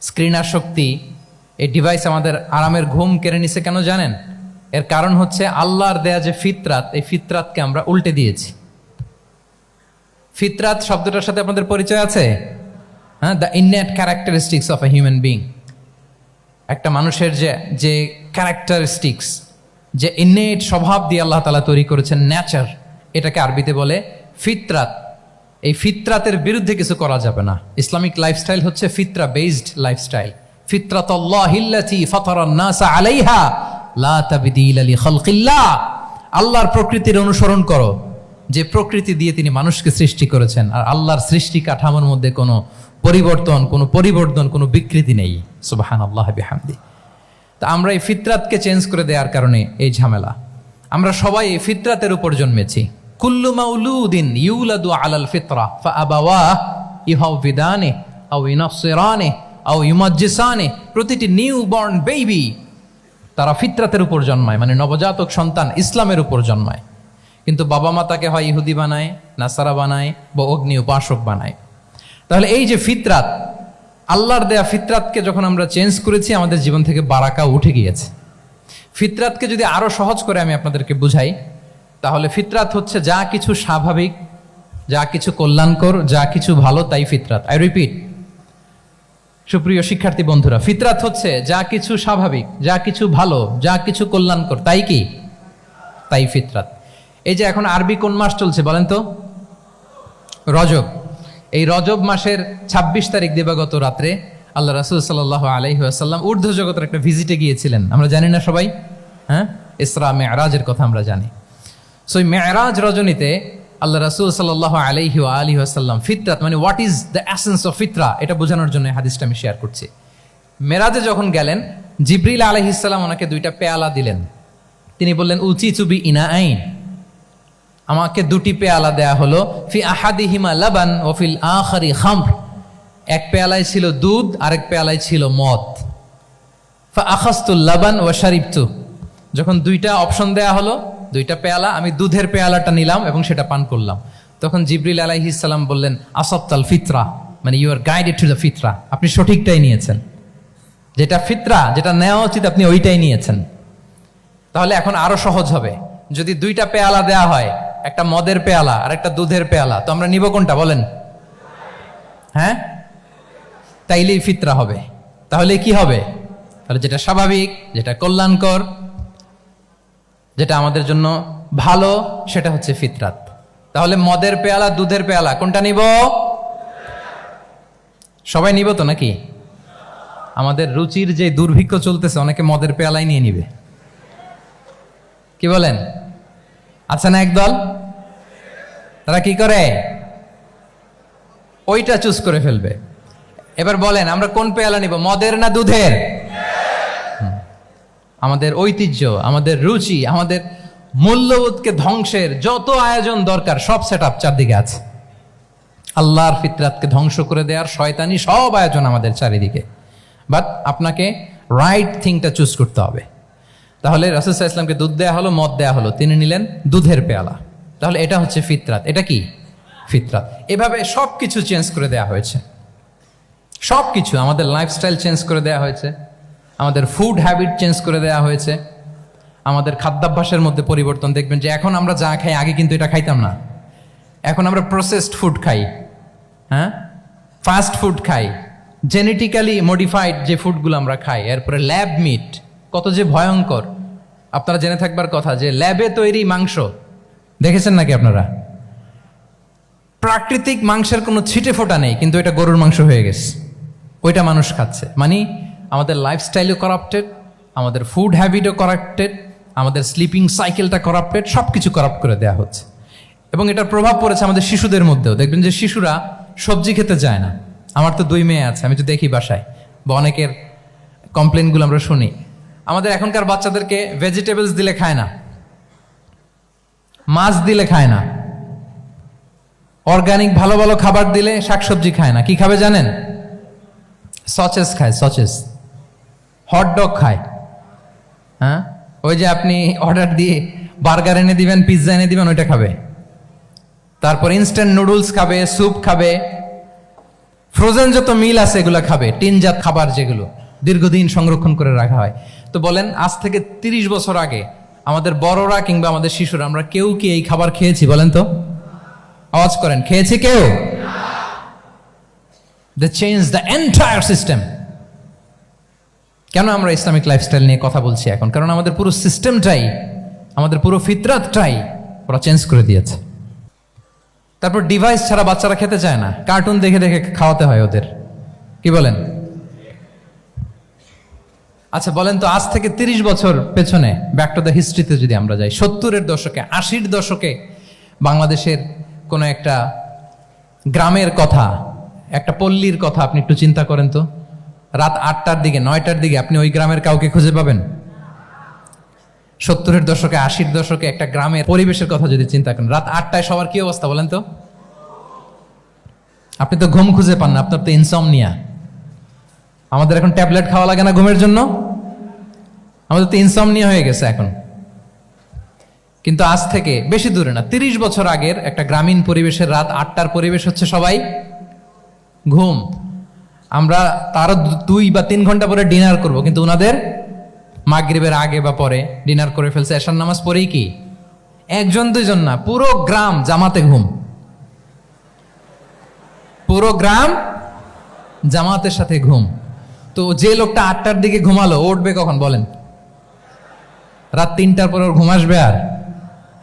স্ক্রিন আসক্তি, এই ডিভাইস আমাদের আরামের ঘুম কেড়ে নিছে কেন জানেন? এর কারণ হচ্ছে আল্লাহর দেয়া যে ফিতরাত, এই ফিতরাতকে আমরা উল্টে দিয়েছি। ফিতরাত শব্দটার সাথে আপনাদের পরিচয় আছে? হ্যাঁ, the innate characteristics of a human being. একটা মানুষের যে ক্যারেক্টারিস্টিক্স, যে ইননেট স্বভাব দিয়ে আল্লাহ তাআলা তৈরি করেছেন, নেচার, এটাকে আরবিতে বলে ফিতরাত। এই ফিতরাতের বিরুদ্ধে কিছু করা যাবে না। ইসলামিক লাইফস্টাইল হচ্ছে ফিতরা বেসড লাইফস্টাইল। ফিতরাতাল্লাহিল্লাতী ফাতারান নাসা আলাইহা লা তাবদীলা লিখালকিল্লাহ। আল্লাহর প্রকৃতির অনুসরণ করো, যে প্রকৃতি দিয়ে তিনি মানুষকে সৃষ্টি করেছেন। আর আল্লাহর সৃষ্টি কাঠামোর মধ্যে কোনো পরিবর্তন, কোনো বিকৃতি নেই। সুবহানাল্লাহি বিহামদি। তা আমরা এই ফিতরাতকে চেঞ্জ করে দেওয়ার কারণে এই ঝামেলা। আমরা সবাই এই ফিতরাতের উপর জন্মেছি। কুল্লু মাউলুদিন ইউলাদু আলাল ফিতরা ফাআবাওয়াহু ইউহাউবিদানি আও ইউনাসসিরানি আও ইউমাজ্জিসানি। প্রতিটি নিউ বর্ন বেবি তারা ফিতরাতের উপর জন্মায়, মানে নবজাতক সন্তান ইসলামের উপর জন্মায়। কিন্তু বাবা মা তাকে হয় ইহুদি বানায়, নাসারা বানায় বা অগ্নি উপাসক বানায়। তাহলে এই যে ফিতরাত, আল্লাহর দেয়া ফিতরাতকে যখন আমরা চেঞ্জ করেছি, আমাদের জীবন থেকে বারাকা উঠে গিয়েছে। ফিতরাতকে যদি আরো সহজ করে আমি আপনাদেরকে বুঝাই, তাহলে ফিতরাত হচ্ছে যা কিছু স্বাভাবিক, যা কিছু কল্যাণকর, যা কিছু ভালো, তাই ফিতরাত। আই রিপিট, সুপ্রিয় শিক্ষার্থী বন্ধুরা, ফিতরাত হচ্ছে যা কিছু স্বাভাবিক, যা কিছু ভালো, যা কিছু কল্যাণকর, তাই কি? তাই ফিতরাত। এই যে এখন আরবি কোন মাস চলছে বলেন তো? রজব। এই রজব মাসের ২৬ তারিখ দিবাগত রাত্রে আল্লাহ রাসূল সাল্লাল্লাহু আলাইহি ওয়াসাল্লাম ঊর্ধ্ব জগতের একটা ভিজিটে গিয়েছিলেন। আমরা জানি না সবাই? হ্যাঁ, ইসরা মেরাজের কথা আমরা জানি। সো এই মেরাজ রজনীতে আল্লাহ রাসূল সাল্লাল্লাহু আলাইহি ওয়া আলিহি ওয়াসাল্লাম ফিতরাত, মানে what is the essence of ফিতরা, এটা বোঝানোর জন্য হাদিসটা আমি শেয়ার করছি। মেরাজে যখন গেলেন, জিবরিল আলাইহিস সালাম ওনাকে 2টা পেয়ালা দিলেন। তিনি বললেন, উচিতু বি ইনাআইন, আমাকে 2টি পেয়ালা দেয়া হলো। ফি আহাদিহিমা লাবান ওয়া ফিল আখারি খামর। এক পেয়ালায় ছিল দুধ, আরেক পেয়ালায় ছিল মদ। ফা আখাযতুল লাবান ওয়া শারিবতু। যখন 2টা অপশন দেয়া হলো, 2টা পেয়ালা, আমি দুধের পেয়ালাটা নিলাম এবং সেটা পান করলাম। তখন জিবরিল আলাইহিস সালাম বললেন, আসাবতাল ফিতরা, মানে you are guided to the ফিতরা, আপনি সঠিকটাই নিয়েছেন। যেটা ফিতরা, যেটা নেওয়া উচিত, আপনি ওইটাই নিয়েছেন। তাহলে এখন আরো সহজ হবে। যদি 2টা পেয়ালা দেয়া হয়, একটা মদের পেয়ালা আর একটা দুধের পেয়ালা, তো আমরা নিব কোনটা বলেন? হ্যাঁ, তাইলেই ফিতরা হবে। তাহলে কি হবে? তাহলে যেটা স্বাভাবিক, যেটা কল্যাণকর, যেটা আমাদের জন্য ভালো, সেটা হচ্ছে ফিতরাত। তাহলে মদের পেয়ালা, দুধের পেয়ালা, কোনটা নিব? সবাই নিব তো নাকি? আমাদের রুচির যে দুর্ভিক্ষ চলতেছে, অনেকে মদের পেয়ালাই নিয়ে নিবে। কি বলেন? আচ্ছা না একদল, তারা কি করে? ওইটা চুজ করে ফেলবে। এবার বলেন, আমরা কোন পেয়ালা নিব, মদের না দুধের? আমাদের ঐতিহ্য, আমাদের রুচি, আমাদের মূল্যবোধকে ধ্বংসের যত আয়োজন দরকার, সব সেটআপ চারদিকে আছে। আল্লাহর ফিতরাতকে ধ্বংস করে দেওয়ার শয়তানি সব আয়োজন আমাদের চারিদিকে। বাট আপনাকে রাইট থিংটা চুজ করতে হবে। তাহলে রাসূল সাল্লাল্লাহু আলাইহি ওয়াসাল্লামকে দুধ দেয়া হলো, মদ দেয়া হলো, তিনি নিলেন দুধের পেয়ালা। তাহলে এটা হচ্ছে ফিতরাত। এটা কি? ফিতরাত। এভাবে সব কিছু চেঞ্জ করে দেয়া হয়েছে। সব কিছু, আমাদের লাইফস্টাইল চেঞ্জ করে দেয়া হয়েছে, আমাদের ফুড হ্যাবিট চেঞ্জ করে দেয়া হয়েছে, আমাদের খাদ্যাভ্যাসের মধ্যে পরিবর্তন। দেখবেন যে এখন আমরা যা খাই, আগে কিন্তু এটা খাইতাম না। এখন আমরা প্রসেসড ফুড খাই, হ্যাঁ, ফাস্ট ফুড খাই, জেনেটিক্যালি মডিফাইড যে ফুডগুলো আমরা খাই, এরপরে ল্যাব মিট, কত যে ভয়ঙ্কর। আপনারা জেনে থাকবার কথা যে ল্যাবে তৈরি মাংস দেখেছেন নাকি আপনারা? প্রাকৃতিক মাংসের কোনো ছিটে ফোটা নেই, কিন্তু এটা গরুর মাংস হয়ে গেছে, ওইটা মানুষ খাচ্ছে। মানে আমাদের লাইফস্টাইলও করাপ্টেড, আমাদের ফুড হ্যাবিটও করাপ্টেড, আমাদের স্লিপিং সাইকেলটা করাপ্টেড, সব কিছু করাপ্ট করে দেওয়া হচ্ছে। এবং এটার প্রভাব পড়েছে আমাদের শিশুদের মধ্যেও। দেখবেন যে শিশুরা সবজি খেতে চায় না। আমার তো 2 মেয়ে আছে, আমি তো দেখি বাসায়, বা অনেকের কমপ্লেনগুলো আমরা শুনি। আমাদের এখনকার বাচ্চাদেরকে ভেজিটেবলস দিলে খায় না, মাছ দিলে খায় না, অর্গানিক ভালো ভালো খাবার দিলে শাকসবজি খায় না। কি খাবে জানেন? সচেস খায়, সচেস, হটডগ খায়। হ্যাঁ, ওই যে আপনি অর্ডার দিয়ে বার্গার এনে দিবেন, পিৎজা এনে দিবেন, ওইটা খাবে। তারপর ইনস্ট্যান্ট নুডলস খাবে, স্যুপ খাবে, ফ্রোজেন যত মিল আছে এগুলো খাবে, টিনজাত খাবার যেগুলো দীর্ঘদিন সংরক্ষণ করে রাখা হয়। তো বলেন, আজ থেকে 30 বছর আগে আমাদের বড়রা কিংবা আমাদের শিশুরা, আমরা কেউ কি এই খাবার খেয়েছি বলেন তো? আওয়াজ করেন, খেয়েছি কেউ? They changed the entire system. কেন আমরা ইসলামিক লাইফস্টাইল নিয়ে কথা বলছি এখন? কারণ আমাদের পুরো সিস্টেমটাই, আমাদের পুরো ফিতরাতটাই ওরা চেঞ্জ করে দিয়েছে। তারপর ডিভাইস ছাড়া বাচ্চারা খেতে চায় না, কার্টুন দেখে দেখে খাওয়াতে হয় ওদের। কি বলেন? আচ্ছা বলেন তো, আজ থেকে 30 বছর পেছনে ব্যাক টু দ্য হিস্ট্রিতে যদি আমরা যাই, 70-এর দশকে, 80-র দশকে বাংলাদেশের কোনো একটা গ্রামের কথা, একটা পল্লীর কথা আপনি একটু চিন্তা করেন তো। রাত 8টার দিকে, 9টার দিকে আপনি ওই গ্রামের কাউকে খুঁজে পাবেন? 70-এর দশকে, 80-র দশকে একটা গ্রামের পরিবেশের কথা যদি চিন্তা করেন, রাত 8টায় সবার কি অবস্থা বলেন তো? আপনি তো ঘুম খুঁজে পান না, আপনার তো ইনসমনিয়া। আমাদের এখন ট্যাবলেট খাওয়া লাগে না ঘুমের জন্য? আমাদের তো ইনসমনিয়া হয়ে গেছে এখন। কিন্তু আজ থেকে বেশি দূরে না, 30 বছর আগের একটা গ্রামীণ পরিবেশের রাত 8টার পরিবেশ হচ্ছে সবাই ঘুম। আমরা তারও 2 বা 3 ঘন্টা পরে ডিনার করব, কিন্তু ওনাদের মাগরিবের আগে বা পরে ডিনার করে ফেলছে। এশার নামাজ পড়েই কি 1-2 না, পুরো গ্রাম জামাতে ঘুম। পুরো গ্রাম জামাতের সাথে ঘুম। তো যে লোকটা 8টার দিকে ঘুমালো, উঠবে কখন বলেন? রাত 3টার পর ওর ঘুম আসবে? আর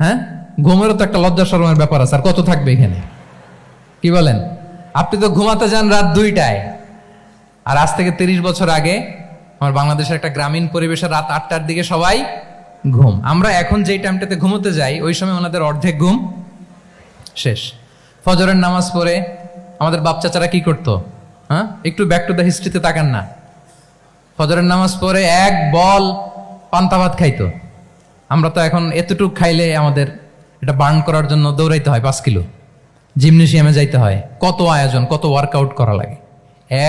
হ্যাঁ, ঘুমেরও তো একটা লজ্জা শরমের ব্যাপার আছে। আর কত থাকবে এখানে? কি বলেন? আপনি তো ঘুমাতে যান রাত 2টায়। আর আজ থেকে 30 বছর আগে আমার বাংলাদেশের একটা গ্রামীণ পরিবেশে রাত 8টার দিকে সবাই ঘুম। আমরা এখন যেই টাইমটাতে ঘুমোতে যাই, ওই সময় ওনাদের অর্ধেক ঘুম শেষ। ফজরের নামাজ পড়ে আমাদের বাপ চাচারা কি করতো? হ্যাঁ, একটু ব্যাক টু দ্য হিস্ট্রিতে তাকান না। ফজরের নামাজ পড়ে এক বল পান্তা ভাত খাইতো। আমরা তো এখন এতটুক খাইলে আমাদের এটা বার্ন করার জন্য দৌড়াইতে হয় 5 কিলো, জিমনেশিয়ামে যাইতে হয়, কত আয়োজন, কত ওয়ার্কআউট করা লাগে।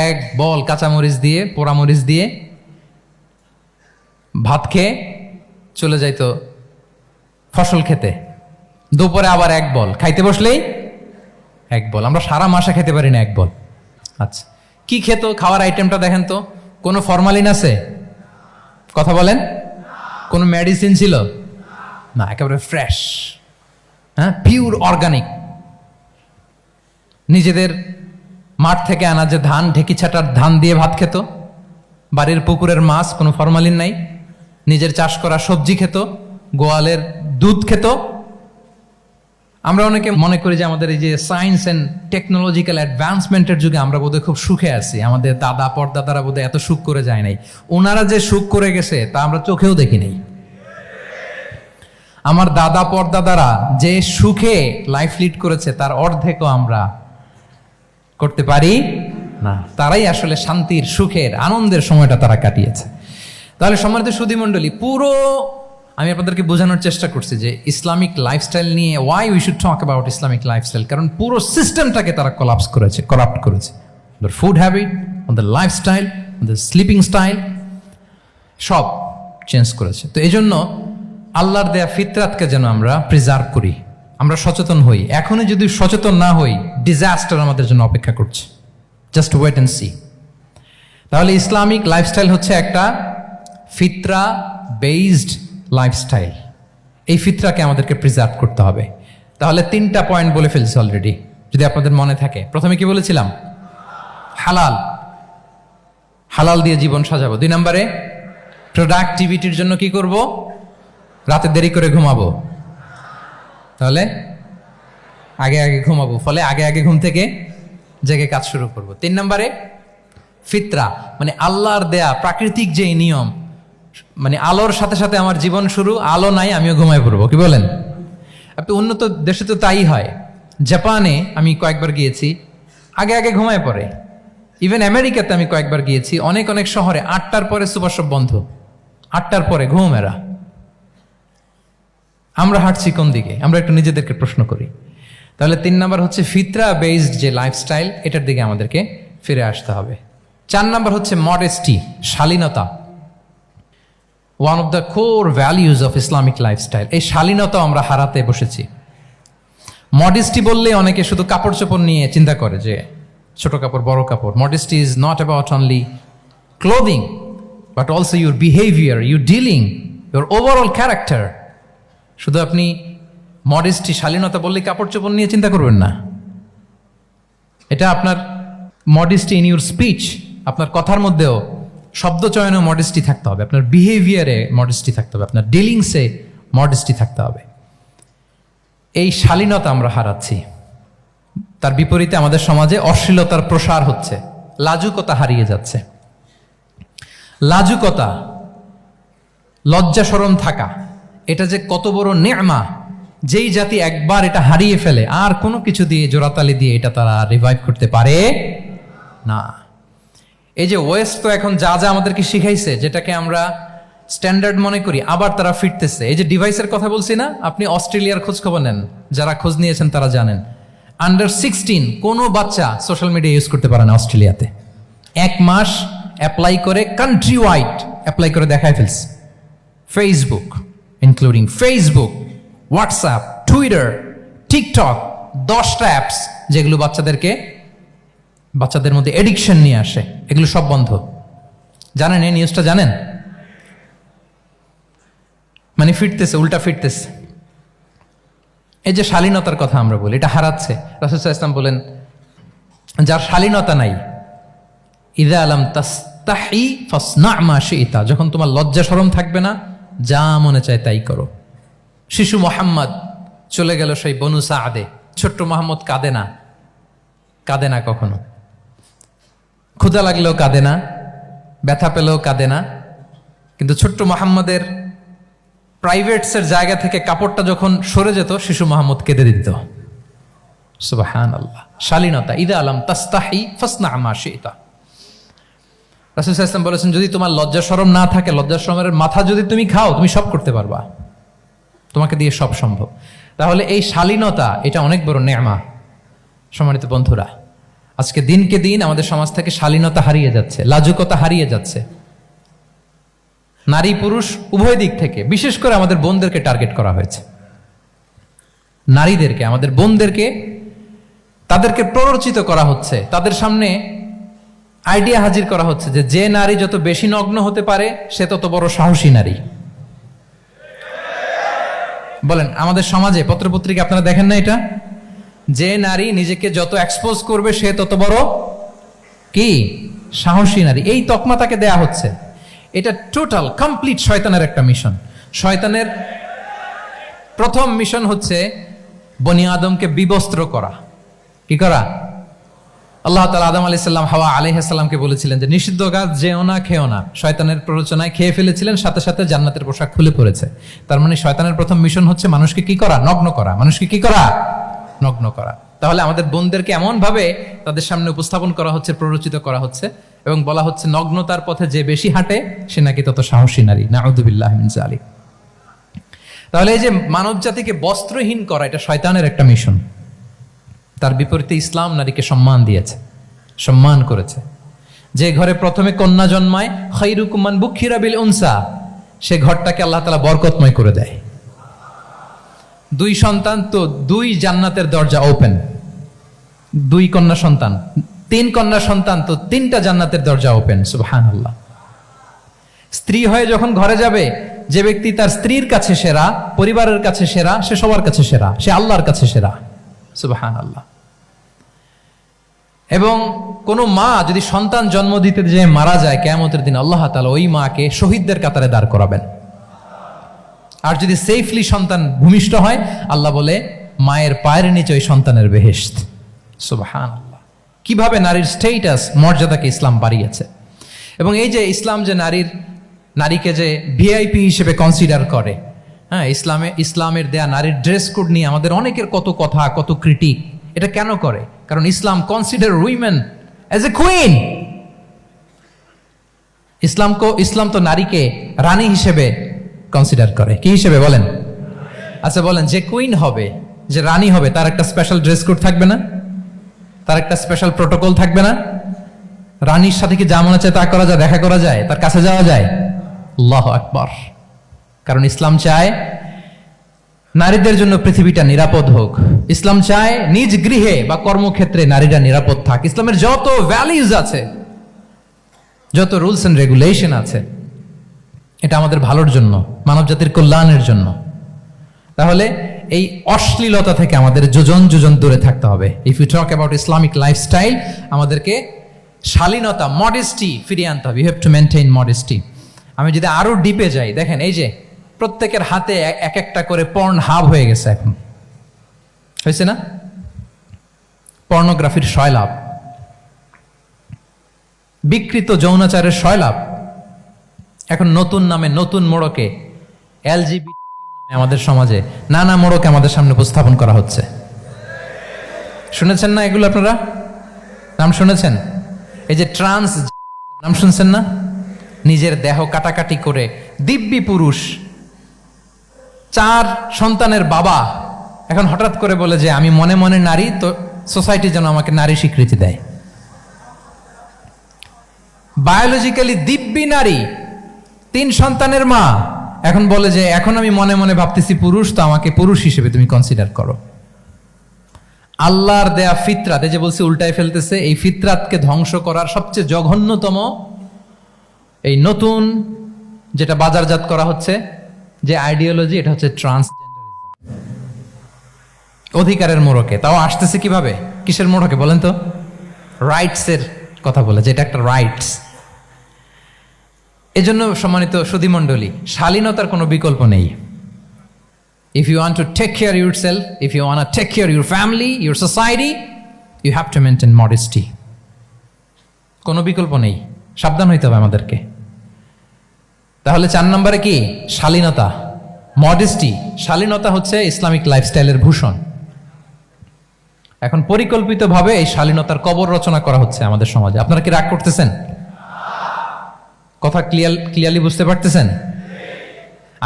এক বল কাঁচামরিচ দিয়ে, পোড়ামরিচ দিয়ে ভাত খেয়ে চলে যাইতো ফসল খেতে। দুপুরে আবার এক বল, খাইতে বসলেই এক বল। আমরা সারা মাসে খেতে পারি না এক বল। আচ্ছা, কি খেত? খাওয়ার আইটেমটা দেখেন তো। কোনো ফরমালিন আছে? কথা বলেন। কোনো মেডিসিন ছিল না, একেবারে ফ্রেশ, হ্যাঁ, পিওর অর্গানিক। নিজেদের মাঠ থেকে আনা যে ধান, ঢেকি ছাটার ধান দিয়ে ভাত খেত। বাড়ির পুকুরের মাছ, কোনো ফরমালিন নাই। নিজের চাষ করা সবজি খেত, গোয়ালের দুধ খেত। আমরা অনেকে মনে করি যে আমাদের এই যে সায়েন্স অ্যান্ড টেকনোলজিক্যাল অ্যাডভান্সমেন্টের যুগে আমরা বোধহয় খুব সুখে আছি। আমাদের দাদা পরদাদারা বোধহয় এত সুখ করে যায় নাই। ওনারা যে সুখ করে গেছে তা আমরা চোখেও দেখি নাই। আমার দাদা পরদাদারা যে সুখে লাইফ লিড করেছে তার অর্ধেকও আমরা করতে পারি না। তারাই আসলে শান্তির, সুখের, আনন্দের সময়টা তারা কাটিয়েছে। তাহলে সম্মানিত সুধী মণ্ডলী, পুরো আমি আপনাদেরকে বোঝানোর চেষ্টা করছি যে ইসলামিক লাইফস্টাইল নিয়ে why we should talk about Islamic lifestyle. কারণ পুরো সিস্টেমটাকে তারা কলাপস করেছে, করাপ্ট করেছে। ওদের ফুড হ্যাবিট, ওদের লাইফস্টাইল, ওদের স্লিপিং স্টাইল সব চেঞ্জ করেছে। তো এই জন্য আল্লাহর দেয়া ফিতরাতকে যেন আমরা প্রিজার্ভ করি, আমরা সচেতন হই। এখনই যদি সচেতন না হই, ডিজাস্টার আমাদের জন্য অপেক্ষা করছে। Just wait and see. তাহলে ইসলামিক লাইফস্টাইল হচ্ছে একটা ফিতরা বেসড লাইফস্টাইল। এই ফিতরাকে আমাদেরকে প্রিজার্ভ করতে হবে। তাহলে 3টা পয়েন্ট বলে ফেলছি অলরেডি, যদি আপনাদের মনে থাকে। প্রথমে কি বলেছিলাম? হালাল, হালাল দিয়ে জীবন সাজাবো। 2 নম্বরে প্রোডাক্টিভিটির জন্য কি করব? রাতে দেরি করে ঘুমাবো, তাহলে আগে আগে ঘুমাবো, ফলে আগে আগে ঘুম থেকে জেগে কাজ শুরু করব। 3 নম্বরে ফিতরা, মানে আল্লাহর দেয়া প্রাকৃতিক যে নিয়ম, মানে আলোর সাথে সাথে আমার জীবন শুরু, আলো নাই আমিও ঘুমায় পড়বো। কি বলেন? আপনি উন্নত দেশে তো তাই হয়। জাপানে আমি কয়েকবার গিয়েছি, আগে আগে ঘুমায় পড়ে। ইভেন আমেরিকাতে আমি কয়েকবার গিয়েছি, অনেক অনেক শহরে 8টার পরে সুপার শপ বন্ধ, 8টার পরে ঘুম এরা। আমরা হাঁটছি কোন দিকে? আমরা একটু নিজেদেরকে প্রশ্ন করি। তাহলে 3 নম্বর হচ্ছে ফিতরা বেসড যে লাইফস্টাইল, এটার দিকে আমাদেরকে ফিরে আসতে হবে। 4 নম্বর হচ্ছে মডেস্টি, শালীনতা। One of the core values of Islamic lifestyle. এই শালীনতা আমরা হারাতে বসেছি। মডেস্টি বললে অনেকে শুধু কাপড় চোপড় নিয়ে চিন্তা করে যে ছোট কাপড়, বড় কাপড়। Modesty is not about only clothing, but also your behaviour, your dealing, your overall character. শুধু আপনি মডেস্টি, শালীনতা বললে কাপড় চোপড় নিয়ে চিন্তা করবেন না। এটা আপনার মডেস্টি ইন ইউর স্পিচ, আপনার কথার মধ্যেও শব্দ চয়নে মডেস্টি থাকতে হবে, আপনার বিহেভিয়ারে মডেস্টি থাকতে হবে, আপনার ডিলিংসে মডেস্টি থাকতে হবে। এই শালীনতা আমরা হারাচ্ছি। তার বিপরীতে আমাদের সমাজে অশ্লীলতার প্রসার হচ্ছে, লাজুকতা হারিয়ে যাচ্ছে। লাজুকতা, লজ্জা শরম থাকা, এটা যে কত বড় নেয়ামা, যেই জাতি একবার এটা হারিয়ে ফেলে আর কোনো কিছু দিয়ে জোড়াতালি দিয়ে এটা তারা রিভাইভ করতে পারে না। এই যে ওয়েস্ট তো এখন যা যা আমাদেরকে শিখাইছে, যেটাকে আমরা স্ট্যান্ডার্ড মনে করি, আবার তারা ফিরতেছে। এই যে ডিভাইসের কথা বলছি না, আপনি অস্ট্রেলিয়ার খোঁজ খবর নেন, যারা খোঁজ নিয়েছেন তারা জানেন আন্ডার 16 কোনো বাচ্চা সোশ্যাল মিডিয়া ইউজ করতে পারে না অস্ট্রেলিয়াতে। 1 মাস অ্যাপ্লাই করে, কান্ট্রি ওয়াইড অ্যাপ্লাই করে দেখায় ফেলছে। Facebook, including Facebook, WhatsApp, Twitter, TikTok, 10টা অ্যাপস যেগুলো বাচ্চাদের মধ্যে এডিকশন নিয়ে আসে, এগুলো সব বন্ধ। জানেন এই নিউজটা? জানেন? মানে ফিরতেছে, উল্টা ফিরতেছে। এই যে শালীনতার কথা আমরা বলি, এটা হারাচ্ছে। রাসূল সাল্লাল্লাহু আলাইহি ওয়াসাল্লাম বলেন, যার শালীনতা নাই, ইযা লাম তাস্তাহি ফাসনা মা শি'তা, যখন তোমার লজ্জা শরম থাকবে না, যা মনে চায় তাই করো। শিশু মোহাম্মদ চলে গেল সেই বনু সাদে, ছোট্ট মোহাম্মদ কাঁদে না কখনো, ক্ষুধা লাগলেও কাঁদে না, ব্যথা পেলেও কাঁদে না। কিন্তু ছোট্ট মোহাম্মদের প্রাইভেটসের জায়গা থেকে কাপড়টা যখন সরে যেত, শিশু মোহাম্মদ কেঁদে দিত। সুবহানাল্লাহ, শালীনতা। ইযা লাম তাস্তাহি ফাসনা মা শি'তা। রাসূল সাল্লাল্লাহু আলাইহি ওয়াসাল্লাম বলেছেন, যদি তোমার লজ্জা শরম না থাকে, লজ্জা শরমের মাথা যদি তুমি খাও, তুমি সব করতে পারবা, তোমাকে দিয়ে সব সম্ভব। তাহলে এই শালীনতা, এটা অনেক বড় নেয়ামা। সম্মানিত বন্ধুরা, আজকে দিনকে দিন আমাদের সমাজ থেকে শালীনতা হারিয়ে যাচ্ছে, লাজুকতা হারিয়ে যাচ্ছে। নারী পুরুষ উভয় দিক থেকে, বিশেষ করে আমাদের বোনদেরকে টার্গেট করা হয়েছে। নারীদেরকে, আমাদের বোনদেরকে, তাদেরকে প্ররোচিত করা হচ্ছে, তাদের সামনে আইডিয়া হাজির করা হচ্ছে যে নারী যত বেশি নগ্ন হতে পারে, সে তত বড় সাহসী নারী। বলেন, আমাদের সমাজে পত্রপত্রিকা আপনারা দেখেন না এটা? যে নারী নিজেকে যত এক্সপোজ করবে, সে তত বড় কি সাহসী নারী, এই তকমা তাকে দেয়া হচ্ছে। এটা টোটাল কমপ্লিট শয়তানের একটা মিশন। শয়তানের প্রথম মিশন হচ্ছে বনি আদমকে বিবস্ত্র করা। কি করা? আল্লাহ তাআলা আদম আলাইহিস সালাম, হাওয়া আলাইহিস সালামকে বলেছিলেন যে নিষিদ্ধ গাছ যেও না, খেও না। শয়তানের প্ররোচনায় খেয়ে ফেলেছিলেন, সাথে সাথে জান্নাতের পোশাক খুলে পড়েছে। তার মানে শয়তানের প্রথম মিশন হচ্ছে মানুষকে কি করা? নগ্ন করা। মানুষকে কি করা? নগ্ন করা। তাহলে আমাদের বোনদেরকে এমন ভাবে তাদের সামনে উপস্থাপন করা হচ্ছে, প্ররোচিত করা হচ্ছে, এবং বলা হচ্ছে নগ্নতার পথে যে বেশি হাঁটে সে নাকি তত সাহসী নারী। নাউযুবিল্লাহি মিন যালিক। তাহলে এই যে মানব জাতিকে বস্ত্রহীন করা, এটা শয়তানের একটা মিশন। তার বিপরীতে ইসলাম নারীকে সম্মান দিয়েছে, সম্মান করেছে। যে ঘরে প্রথমে কন্যা জন্মায়, খায়রুকুম মান বুখিরা বিল উনসা, সে ঘরটাকে আল্লাহ তাআলা বরকতময় করে দেয়। 2 সন্তান তো 2 জান্নাতের দরজা ওপেন। 2 কন্যা সন্তান, 3 কন্যা সন্তান তো 3টা জান্নাতের দরজা ওপেন। সুবহানাল্লাহ। স্ত্রী হয়ে যখন ঘরে যাবে, যে ব্যক্তি তার স্ত্রীর কাছে সেরা, পরিবারের কাছে সেরা, সে সবার কাছে সেরা, সে আল্লাহর কাছে সেরা। সুবহানাল্লাহ। এবং কোন মা যদি সন্তান জন্ম দিতে যে মারা যায়, কিয়ামতের দিন আল্লাহ তাআলা ওই মাকে শহীদদের কাতারে দাঁড় করাবেন। আর যদি সেফলি সন্তান ভূমিষ্ঠ হয়, আল্লাহ বলে মায়ের পায়ের নিচে ওই সন্তানের বেহেশত। সুবহানাল্লাহ। কিভাবে নারীর স্টেটাস, মর্যাদাকে ইসলাম বাড়িয়েছে। এবং এই যে ইসলাম যে নারীকে যে ভিআইপি হিসেবে কনসিডার করে, হ্যাঁ, ইসলামের দেয়া নারীর ড্রেস কোড নিয়ে আমাদের অনেকের কত কথা, কত ক্রিটিক। এটা কেন করে? কারণ Islam consider women as a queen. ইসলাম তো নারীকে রানী হিসেবে কনসিডার করে। কি হিসেবে বলেন? আচ্ছা বলেন, যে কুইন হবে, যে রানী হবে, তার একটা স্পেশাল ড্রেস কোড থাকবে না? তার একটা স্পেশাল প্রোটোকল থাকবে না? রানীর সাথে কি যা মনে চায় তা করা যায়, দেখা করা যায়, তার কাছে যাওয়া যায়? আল্লাহু আকবার। কারণ ইসলাম চায় নারীদের জন্য পৃথিবীটা নিরাপদ হোক। ইসলাম চায় নিজ গৃহে বা কর্মক্ষেত্রে নারীরা নিরাপদ থাক। ইসলামের যত ভ্যালিউজ আছে, যত রুলস এন্ড রেগুলেশন আছে, এটা আমাদের ভালোর জন্য, মানব জাতির কল্যাণের জন্য। তাহলে এই অশ্লীলতা থেকে আমাদের যোজন যোজন দূরে থাকতে হবে। If you talk about Islamic lifestyle, আমাদেরকে শালীনতা, মডেস্টি ফিরিয়ে আনতে হবে। You have to maintain modesty. আমি যদি আরো ডিপে যাই, দেখেন এই যে প্রত্যেকের হাতে এক একটা করে পর্ন হাব হয়ে গেছে এখন, হয়েছে না? পর্নোগ্রাফির সয়লাভ, বিকৃত যৌনাচারের সয়লাভ। এখন নতুন নামে নতুন মোড়কে এলজিবিটি আমাদের সমাজে নানা মোড়কে আমাদের সামনে উপস্থাপন করা হচ্ছে। শুনেছেন না এগুলো? আপনারা নাম শুনেছেন? এই যে ট্রান্স, নাম শুনছেন না? নিজের দেহ কাটাকাটি করে দিব্যি পুরুষ, 4 সন্তানের বাবা, এখন হঠাৎ করে বলে যে আমি মনে মনে নারী, তো সোসাইটি যেন আমাকে নারী স্বীকৃতি দেয়। বায়োলজিক্যালি দিব্যি নারী, 3 সন্তানের মা, এখন বলে যে এখন আমি মনে মনে ভাবতেছি পুরুষ, তো আমাকে পুরুষ হিসেবে তুমি কনসিডার করো। আল্লাহর দেয়া ফিতরাত, এই যে বলছে উল্টায় ফেলতেছে, এই ফিতরাতকে ধ্বংস করার সবচেয়ে জঘন্যতম এই নতুন যেটা বাজারজাত করা হচ্ছে যে আইডিওলজি, এটা হচ্ছে ট্রান্সজেন্ডারিজম। অধিকারের মোড়কে, তাও আসতেছে কিভাবে, কিসের মোড়কে বলেন তো? রাইটসের কথা বলে, যে এটা একটা রাইটস। এজন্য সম্মানিত সুধীমণ্ডলী, শালীনতার কোনো বিকল্প নেই। If you want to take care of yourself, if you want to take care of your family, your society, you have to maintain modesty. কোনো বিকল্প নেই, সাবধান হইতে হবে আমাদেরকে। তাহলে 4 নম্বরে কি? শালীনতা, মডেস্টি। শালীনতা হচ্ছে ইসলামিক লাইফস্টাইলের ভূষণ। এখন পরিকল্পিতভাবে এই শালীনতার কবর রচনা করা হচ্ছে আমাদের সমাজে। আপনারা কি রাগ করতেছেন? কথা ক্লিয়ারলি বুঝতে পারতেছেন?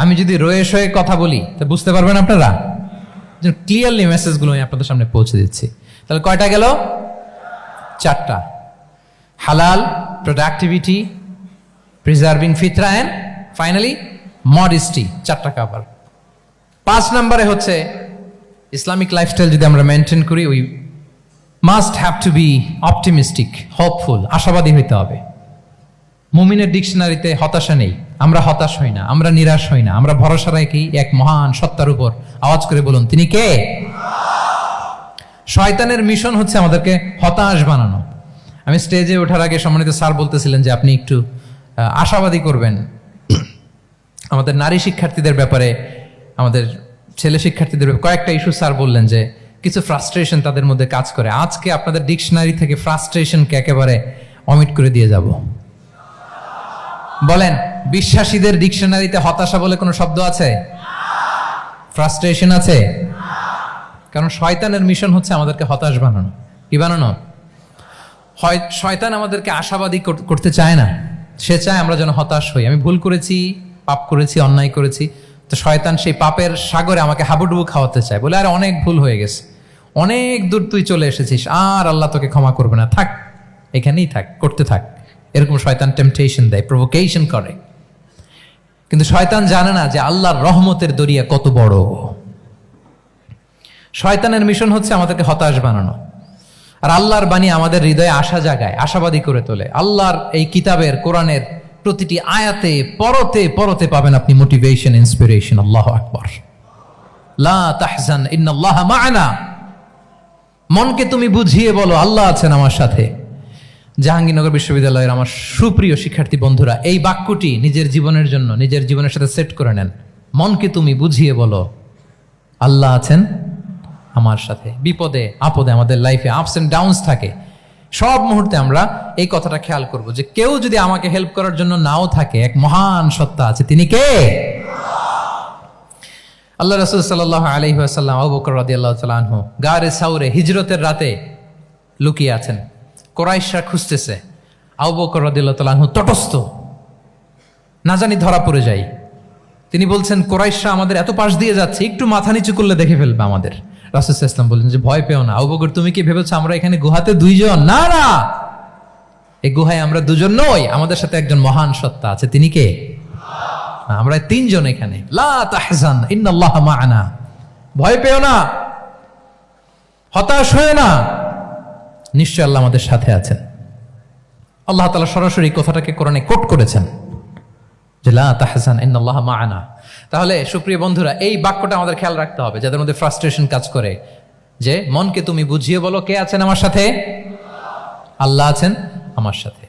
আমি যদি রয়ে শয়ে কথা বলি তা বুঝতে পারবেন আপনারা? ক্লিয়ারলি মেসেজগুলো আমি আপনাদের সামনে পৌঁছে দিচ্ছি। তাহলে কয়টা গেল? 4টা। হালাল, প্রোডাক্টিভিটি, প্রিজার্ভিং ফিতরা, এন্ড ফাইনালি মডেস্টি। 4টা কাভার। 5 নম্বরে হচ্ছে ইসলামিক লাইফস্টাইল যদি আমরা মেনটেন করি, we must have to be optimistic, hopeful, আশাবাদী হইতে হবে। মুমিনের ডিকশনারিতে হতাশা নেই। আমরা হতাশ হই না, আমরা নিরাশ হই না, আমরা ভরসা রাখি এক মহান সত্তার উপর। আওয়াজ করে বলুন, তিনি কে? শয়তানের মিশন হচ্ছে আমাদেরকে হতাশ বানানো। আমি স্টেজে ওঠার আগে সম্মানিত স্যার বলতেছিলেন যে আপনি একটু আশাবাদী করবেন আমাদের নারী শিক্ষার্থীদের ব্যাপারে, আমাদের ছেলে শিক্ষার্থীদের ব্যাপারে। কয়েকটা ইস্যু স্যার বললেন যে কিছু ফ্রাস্ট্রেশন তাদের মধ্যে কাজ করে। আজকে আপনাদের ডিকশনারি থেকে ফ্রাস্ট্রেশনকে একেবারে অমিট করে দিয়ে যাব। বলেন, বিশ্বাসীদের ডিকশনারিতে হতাশা বলে কোনো শব্দ আছে? ফ্রাস্ট্রেশন আছে? কারণ শয়তানের মিশন হচ্ছে আমাদেরকে হতাশ বানানো। কি বানানো? শয়তান আমাদেরকে আশাবাদী করতে চায় না, সে চায় আমরা যেন হতাশ হই। আমি ভুল করেছি, পাপ করেছি, অন্যায় করেছি, তো শয়তান সেই পাপের সাগরে আমাকে হাবুডুবু খাওয়াতে চায়, বলে আরে অনেক ভুল হয়ে গেছে, অনেক দূর তুই চলে এসেছিস, আর আল্লাহ তোকে ক্ষমা করবে না, থাক এখানেই থাক, করতে থাক। এরকম শয়তান টেম্পটেশন দেয়, প্রভোকেশন করে। কিন্তু শয়তান জানে না যে আল্লাহর রহমতের দরিয়া কত বড়। শয়তানের মিশন হচ্ছে আমাদেরকে হতাশ বানানো, আর আল্লাহর বাণী আমাদের হৃদয়ে আশা জাগায়, আশাবাদী করে তোলে। আল্লাহর এই কিতাবের, কোরআনের প্রতিটি আয়াতে পরতে পরতে পাবেন আপনি মোটিভেশন, ইন্সপিরেশন। আল্লাহু আকবার। লা তাহজান ইন্নাল্লাহা মা'ানা। মনকে তুমি বুঝিয়ে বলো আল্লাহ আছেন আমার সাথে। জাহাঙ্গীরনগর বিশ্ববিদ্যালয়ের আমার সুপ্রিয় শিক্ষার্থী বন্ধুরা, এই বাক্যটি নিজের জীবনের জন্য, নিজের জীবনের সাথে সেট করে নেন। মনকে তুমি বুঝিয়ে বলো আল্লাহ আছেন আমার সাথে। বিপদে আপদে, আমাদের লাইফে আপস এন্ড ডাউনস থাকে, সব মুহূর্তে আমরা এই কথাটা খেয়াল করব যে কেউ যদি আমাকে হেল্প করার জন্য নাও থাকে, এক মহান সত্তা আছে, তিনি কে? আল্লাহ রাসূল সাল্লাল্লাহু আলাইহি ওয়াসাল্লাম, আবু বকর রাদিয়াল্লাহু তাআলা আনহু গারে সাউরে হিজরতের রাতে লুকিয়ে আছেন। কুরাইশরা খুঁজতেছে, আবু বকর রাদিয়াল্লাহু তাআলা আনহু তটস্থ, না জানি ধরা পড়ে যাই। তিনি বলছেন কুরাইশরা আমাদের এত পাশ দিয়ে যাচ্ছে, একটু মাথা নিচু করলে দেখে ফেলবে আমাদের। রাসূল সাল্লাল্লাহু আলাইহি ওয়াসাল্লাম বললেন যে ভয় পেও না। আবু বকর, তুমি কি ভেবেছো আমরা এখানে গুহাতে 2 জন? না না, এই গুহায় আমরা 2 জন নই, আমাদের সাথে একজন মহান সত্তা আছে। তিনি কে? আমরা 3 জন এখানে। লা তাহজান ইন্নাল্লাহা মা'ানা। ভয় পেও না, হতাশ হয়ো না, নিশ্চয় আল্লাহ আমাদের সাথে আছেন। আল্লাহ তাআলা সরাসরি কথাটাকে কোরআনে কোট করেছেন যে লা তাহজান ইন্নাল্লাহা মা'ানা। তাহলে সুপ্রিয় বন্ধুরা, এই বাক্যটা আমাদের খেয়াল রাখতে হবে যাদের মধ্যে ফ্রাস্ট্রেশন কাজ করে, যে মনকে তুমি বুঝিয়ে বলো কে আছেন আমার সাথে? আল্লাহ আছেন আমার সাথে।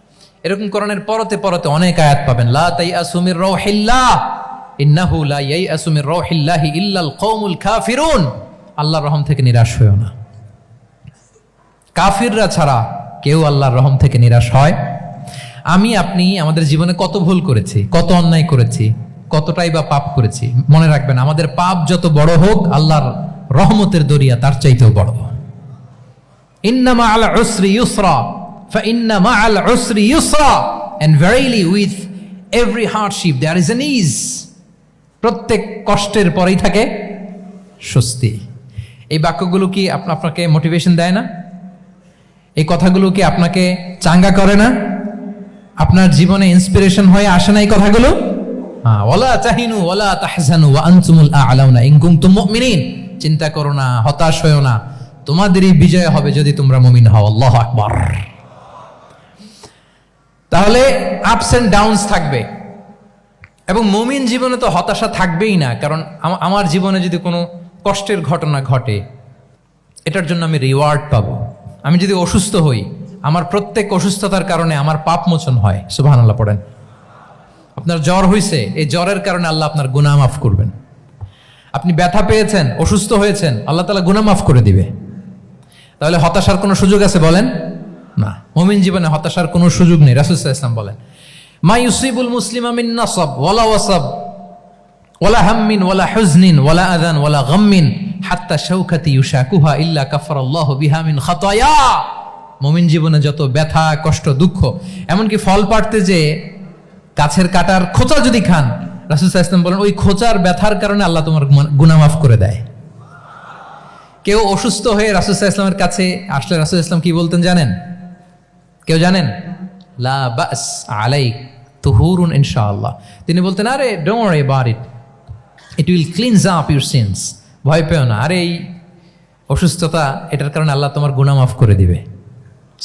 এরকম কোরআনের পরতে পরতে অনেক আয়াত পাবেন। লা তাইয়াসু মির রাউহিল্লাহ ইন্নাহু লা ইয়াইয়াসু মির রাউহিল্লাহি ইল্লাল কওমুল কাফিরুন। আল্লাহর রহম থেকে নিরাশ হয়ো না। কাফিররা ছাড়া কেউ আল্লাহর রহম থেকে নিরাশ হয়। আমি আপনি আমাদের জীবনে কত ভুল করেছি, কত অন্যায় করেছি, কতটাই বা পাপ করেছি। মনে রাখবেন, আমাদের পাপ যত বড় হোক, আল্লাহর রহমতের দরিয়া তার চাইতেও বড়। ইন্না মাআল উসরি ইউসরা ফাইন্না মাআল উসরি ইউসরা, and verily with every hardship there is an ease. প্রত্যেক কষ্টের পরেই থাকে স্বস্তি। এই বাক্যগুলো কি আপনাকে মোটিভেশন দেয় না? এই কথাগুলো কি আপনাকে চাঙ্গা করে না? আপনার জীবনে ইন্সপিরেশন হয়ে আসে না এই কথাগুলো? ওয়ালা তাহিনু ওয়ালা তাহজানু ওয়া আনতুমুল আ'লাউনা ইন কুনতুম মুমিনিন। চিন্তা করো না, হতাশ হয়ো না, তোমাদেরই বিজয় হবে যদি তোমরা মুমিন হও। আল্লাহু আকবার। তাহলে আপস এন্ড ডাউনস থাকবে, এবং মুমিন জীবনে তো হতাশা থাকবেই না। কারণ আমার জীবনে যদি কোনো কষ্টের ঘটনা ঘটে, এটার জন্য আমি রিওয়ার্ড পাবো। আমি যদি অসুস্থ হই, আমার প্রত্যেক অসুস্থতার কারণে আমার পাপ মোচন হয়। সুবহানাল্লাহ পড়েন। আপনার জ্বর হয়েছে, এই জ্বরের কারণে আল্লাহ আপনার গুনাহ মাফ করবেন। আপনি ব্যথা পেয়েছেন, অসুস্থ হয়েছেন, আল্লাহ তাআলা গুনাহ মাফ করে দিবে। তাহলে হতাশার কোনো সুযোগ আছে বলেন? না। মুমিন জীবনে হতাশার কোনো সুযোগ নেই। রাসূল সাল্লাল্লাহু আলাইহি ওয়াসাল্লাম বলেন, মা ইউসিবুল মুসলিমা মিন নাসাব ওয়ালা ওয়াসাব ওয়ালা হাম্মিন ওয়ালা হুজনিন ওয়ালা আযান ওয়ালা গাম্মিন হাত্তা শাওকাতি ইউশাকুহা ইল্লা কাফারাল্লাহু বিহা মিন খাতায়া। মুমিন জীবনে যত ব্যথা, কষ্ট, দুঃখ, এমনকি ফল পাড়তে যে গাছের কাটার খোঁচা যদি খান, রাসূল সাল্লাল্লাহু আলাইহি ওয়াসাল্লাম বলেন ওই খোঁচার ব্যথার কারণে আল্লাহ তোমার গুনাহ মাফ করে দেয়। কেউ অসুস্থ হয়ে রাসূল সাল্লাল্লাহু আলাইহি ওয়াসাল্লামের কাছে আসলে রাসূল সাল্লাল্লাহু আলাইহি ওয়াসাল্লাম কি বলতেন জানেন? কেউ জানেন? লা বাস আলাইক তুহুরুন ইনশাআল্লাহ। তিনি বলতেন, আরে don't worry about it, it will cleanse up your scenes. ভয় পেও না, আরে এই অসুস্থতা, এটার কারণে আল্লাহ তোমার গুনাহ মাফ করে দিবে।